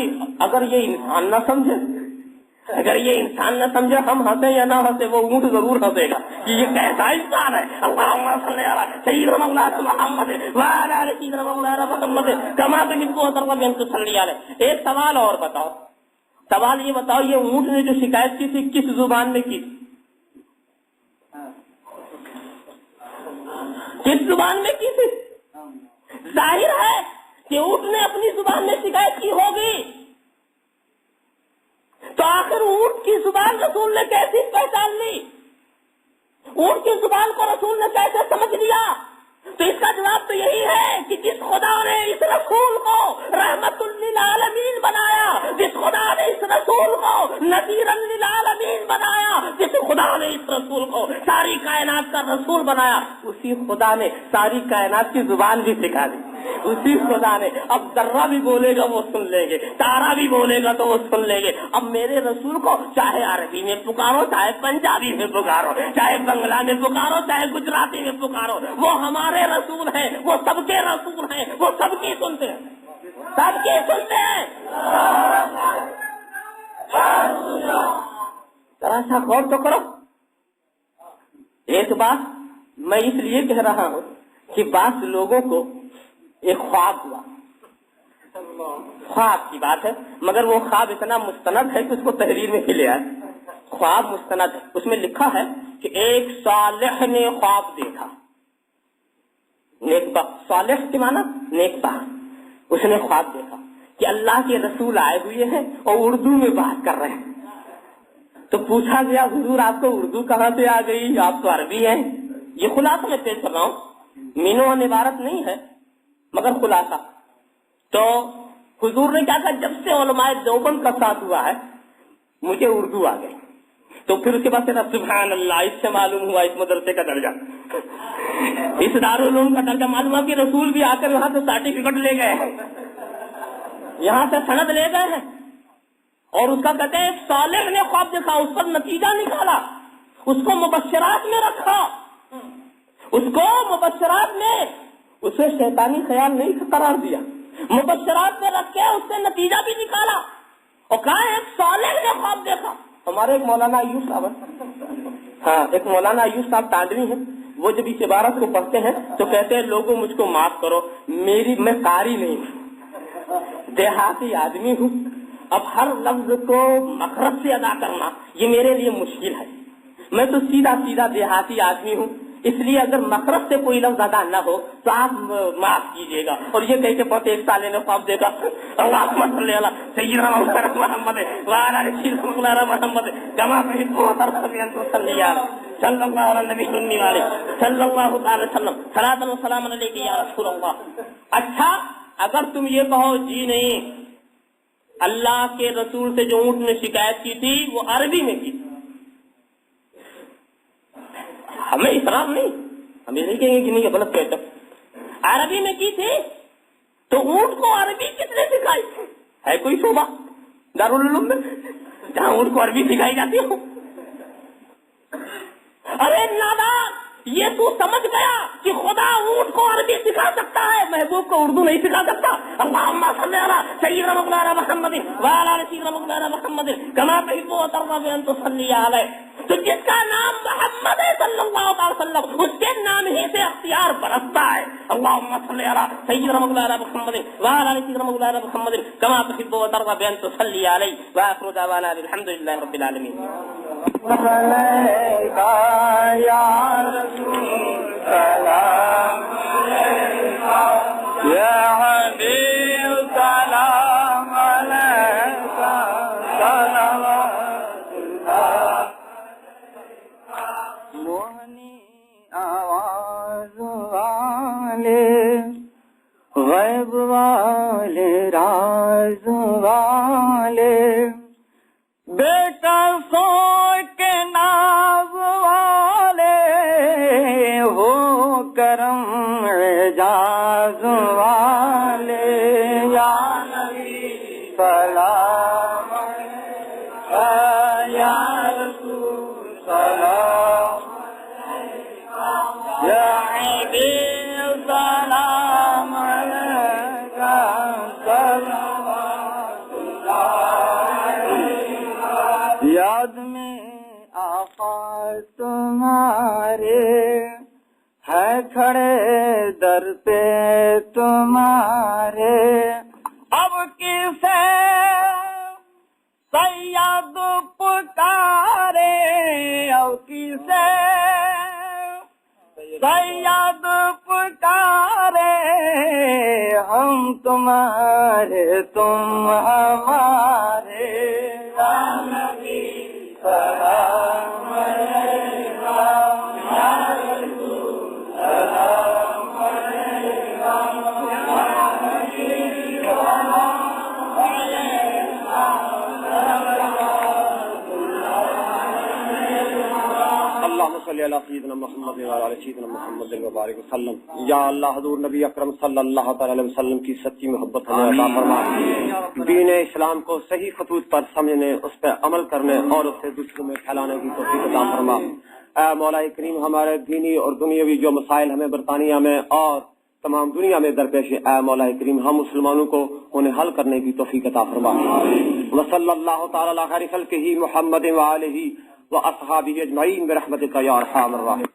S2: اگر یہ انسان نہ سمجھے, اگر یہ انسان نہ سمجھے, ہم ہنسے یا نہ ہنسے, وہ اونٹ ضرور ہنسے گا کہ یہ کیسا انسان ہے. اللہم صلی علی سیدنا مولانا محمد وعلی آل سیدنا مولانا محمد کما تحب وترضى ان تصلی علیہ. ایک سوال اور بتاؤ, سوال یہ بتاؤ, یہ اونٹ نے جو شکایت کی تھی کس زبان میں کی؟ کس زبان میں کی تھی؟ ظاہر ہے کہ اونٹ نے اپنی زبان میں شکایت کی ہوگی, تو آخر اونٹ کی زبان رسول نے کیسی پہچان لی؟ اونٹ کی زبان کو رسول نے کیسے سمجھ لیا؟ تو اس کا جواب تو یہی ہے کہ جس خدا نے اس رسول کو رحمت للعالمین بنایا, جس خدا نے اس رسول کو نذیر للعالمین بنایا, جس خدا نے اس رسول کو ساری کائنات کا رسول بنایا, اسی خدا نے ساری کائنات کی زبان بھی سکھا دی. اسی خدا نے اب ذرہ بھی بولے گا وہ سن لیں گے, تارا بھی بولے گا تو وہ سن لیں گے. اب میرے رسول کو چاہے عربی میں پکارو, چاہے پنجابی میں پکارو, چاہے بنگلہ میں پکارو, چاہے گجراتی میں پکارو, وہ ہمارے رسول ہیں, وہ سب کے رسول ہیں, وہ سب کی سنتے ہیں, سب کی سنتے ہیں. ذرا سا غور تو کرو. ایک بات میں اس لیے کہہ رہا ہوں کہ بعض لوگوں کو ایک خواب ہوا, خواب کی بات ہے, مگر وہ خواب اتنا مستند ہے کہ اس کو تحریر میں کھلے ہے. خواب مستند ہے, اس میں لکھا ہے کہ ایک صالح نے خواب دیکھا. نیک بخت, صالح کے معنی نیک بخت. اس نے خواب دیکھا کہ اللہ کے رسول آئے ہوئے ہیں اور اردو میں بات کر رہے ہیں. تو پوچھا گیا, حضور آپ کو اردو کہاں سے آ گئی, آپ تو عربی ہیں. یہ خلاصہ میں پیش کر رہا ہوں, مینو عبارت نہیں ہے مگر خلاصہ. تو حضور نے کہا, جب سے علماء دیوبند کا ساتھ ہوا ہے مجھے اردو آ گئی. تو پھر اس کے بعد سبحان اللہ, اس سے معلوم ہوا اس مدرسے کا درجہ, اس دارالعلوم کا درجہ معلوم ہوا کہ رسول بھی آ کر یہاں سے سرٹیفکیٹ لے گئے ہیں, یہاں سے سند لے گئے ہیں. اور اس کا کہتے ہیں صالح نے خواب دیکھا, اس پر نتیجہ نکالا, اس کو مبشرات میں رکھا, اس کو مبشرات میں, اسے شیطانی خیال نہیں قرار دیا, مبشرات میں رکھ کے اس سے نتیجہ بھی نکالا. اور کہا ایک صالح نے خواب دیکھا. ہمارے ایک مولانا ایوب صاحب, ایک مولانا ایوب صاحب تاندری ہیں, وہ جب اس عبارت کو پڑھتے ہیں تو کہتے ہیں لوگوں مجھ کو معاف کرو, میں قاری نہیں ہوں, دیہاتی آدمی ہوں, اب ہر لفظ کو مخرج سے ادا کرنا یہ میرے لیے مشکل ہے. میں تو سیدھا دیہاتی آدمی ہوں, اس لیے اگر مخرج سے کوئی لفظ ادا نہ ہو تو آپ معاف کیجیے گا. اور یہ کہہ کے پڑھتے ایک سالے نے خواب دیکھا, اللہم صلی علی سیدنا محمد وعلی آل سیدنا مولانا محمد کما تحب وترضى ان تصلی علیہ صلی اللہ علی نبی النبی علیہ صلی اللہ تعالی وسلم صلاۃ و سلام علیک یا رسول اللہ. اچھا اگر تم یہ کہو جی نہیں اللہ کے رسول سے جو اونٹ نے شکایت کی تھی وہ عربی میں کی تھی. ہمیں اصرار نہیں، ہم یہ نہیں کہیں گے کہ نہیں غلط کہتا، عربی میں کی تھی. تو اونٹ کو عربی کس نے سکھائی؟ ہے کوئی شعبہ دارالعلوم میں جہاں اونٹ کو عربی سکھائی جاتی ہو؟ ارے نادان، یہ تو سمجھ گیا کہ خدا اونٹ کو عربی سکھا سکتا ہے، محبوب کو اردو نہیں سکھا سکتا. اللہم صلی علی سیدنا مولانا محمد وعلی آل سیدنا مولانا محمد کما تحب وترضى ان تصلی علیہ. تو جس کا نام محمد ہے صلی اللہ علیہ وسلم، اس کے نام ہی سے اختیار برستا ہے. اللہم صلی علی سیدنا مولانا محمد وعلی آل سیدنا مولانا محمد کما تحب وترضى ان تصلی علیہ. وآخر دعوانا الحمدللہ رب العالمین.
S1: یا رسول سلام علیکہ یا حبیب سلام علیکہ صلوات اللہ. موہنی آواز والے غیب والے راز والے بیٹا سو کے ناز والے ہو کرم اعجاز والے یا نبی سلام علیکہ یا رسول سلام علیکہ یا حبیب سلام علیکہ صلوات اللہ. یاد میں آقا تمہارے ہے کھڑے در پہ تمہارے، اب کسے سید پکارے، اب کسے سید پکارے، ہم تمہارے تم ہمارے یا نبی سلام علیکہ یا رسول سلام علیکہ یا نبی سلام علیکہ
S3: اللہم صلی علی سیدنا محمد وعلی آل سیدنا محمد وبارک وسلم. یا اللہ حضور نبی اکرم صلی اللہ تعالی علیہ وسلم کی سچی محبت ہمیں عطا فرما. دین اسلام کو صحیح خطوط پر سمجھنے، اس پہ عمل کرنے اور اسے دوسروں میں پھیلانے کی توفیق عطا فرما. اے مولا کریم، ہمارے دینی اور دنیاوی جو مسائل ہمیں برطانیہ میں اور تمام دنیا میں درپیش ہے، اے مولا کریم ہم مسلمانوں کو انہیں حل کرنے کی توفیق عطا فرما. وصلی اللہ تعالی علی خیر خلقہ محمد وآلہ واصحابہ اجمعین برحمتک یا ارحم الراحمین.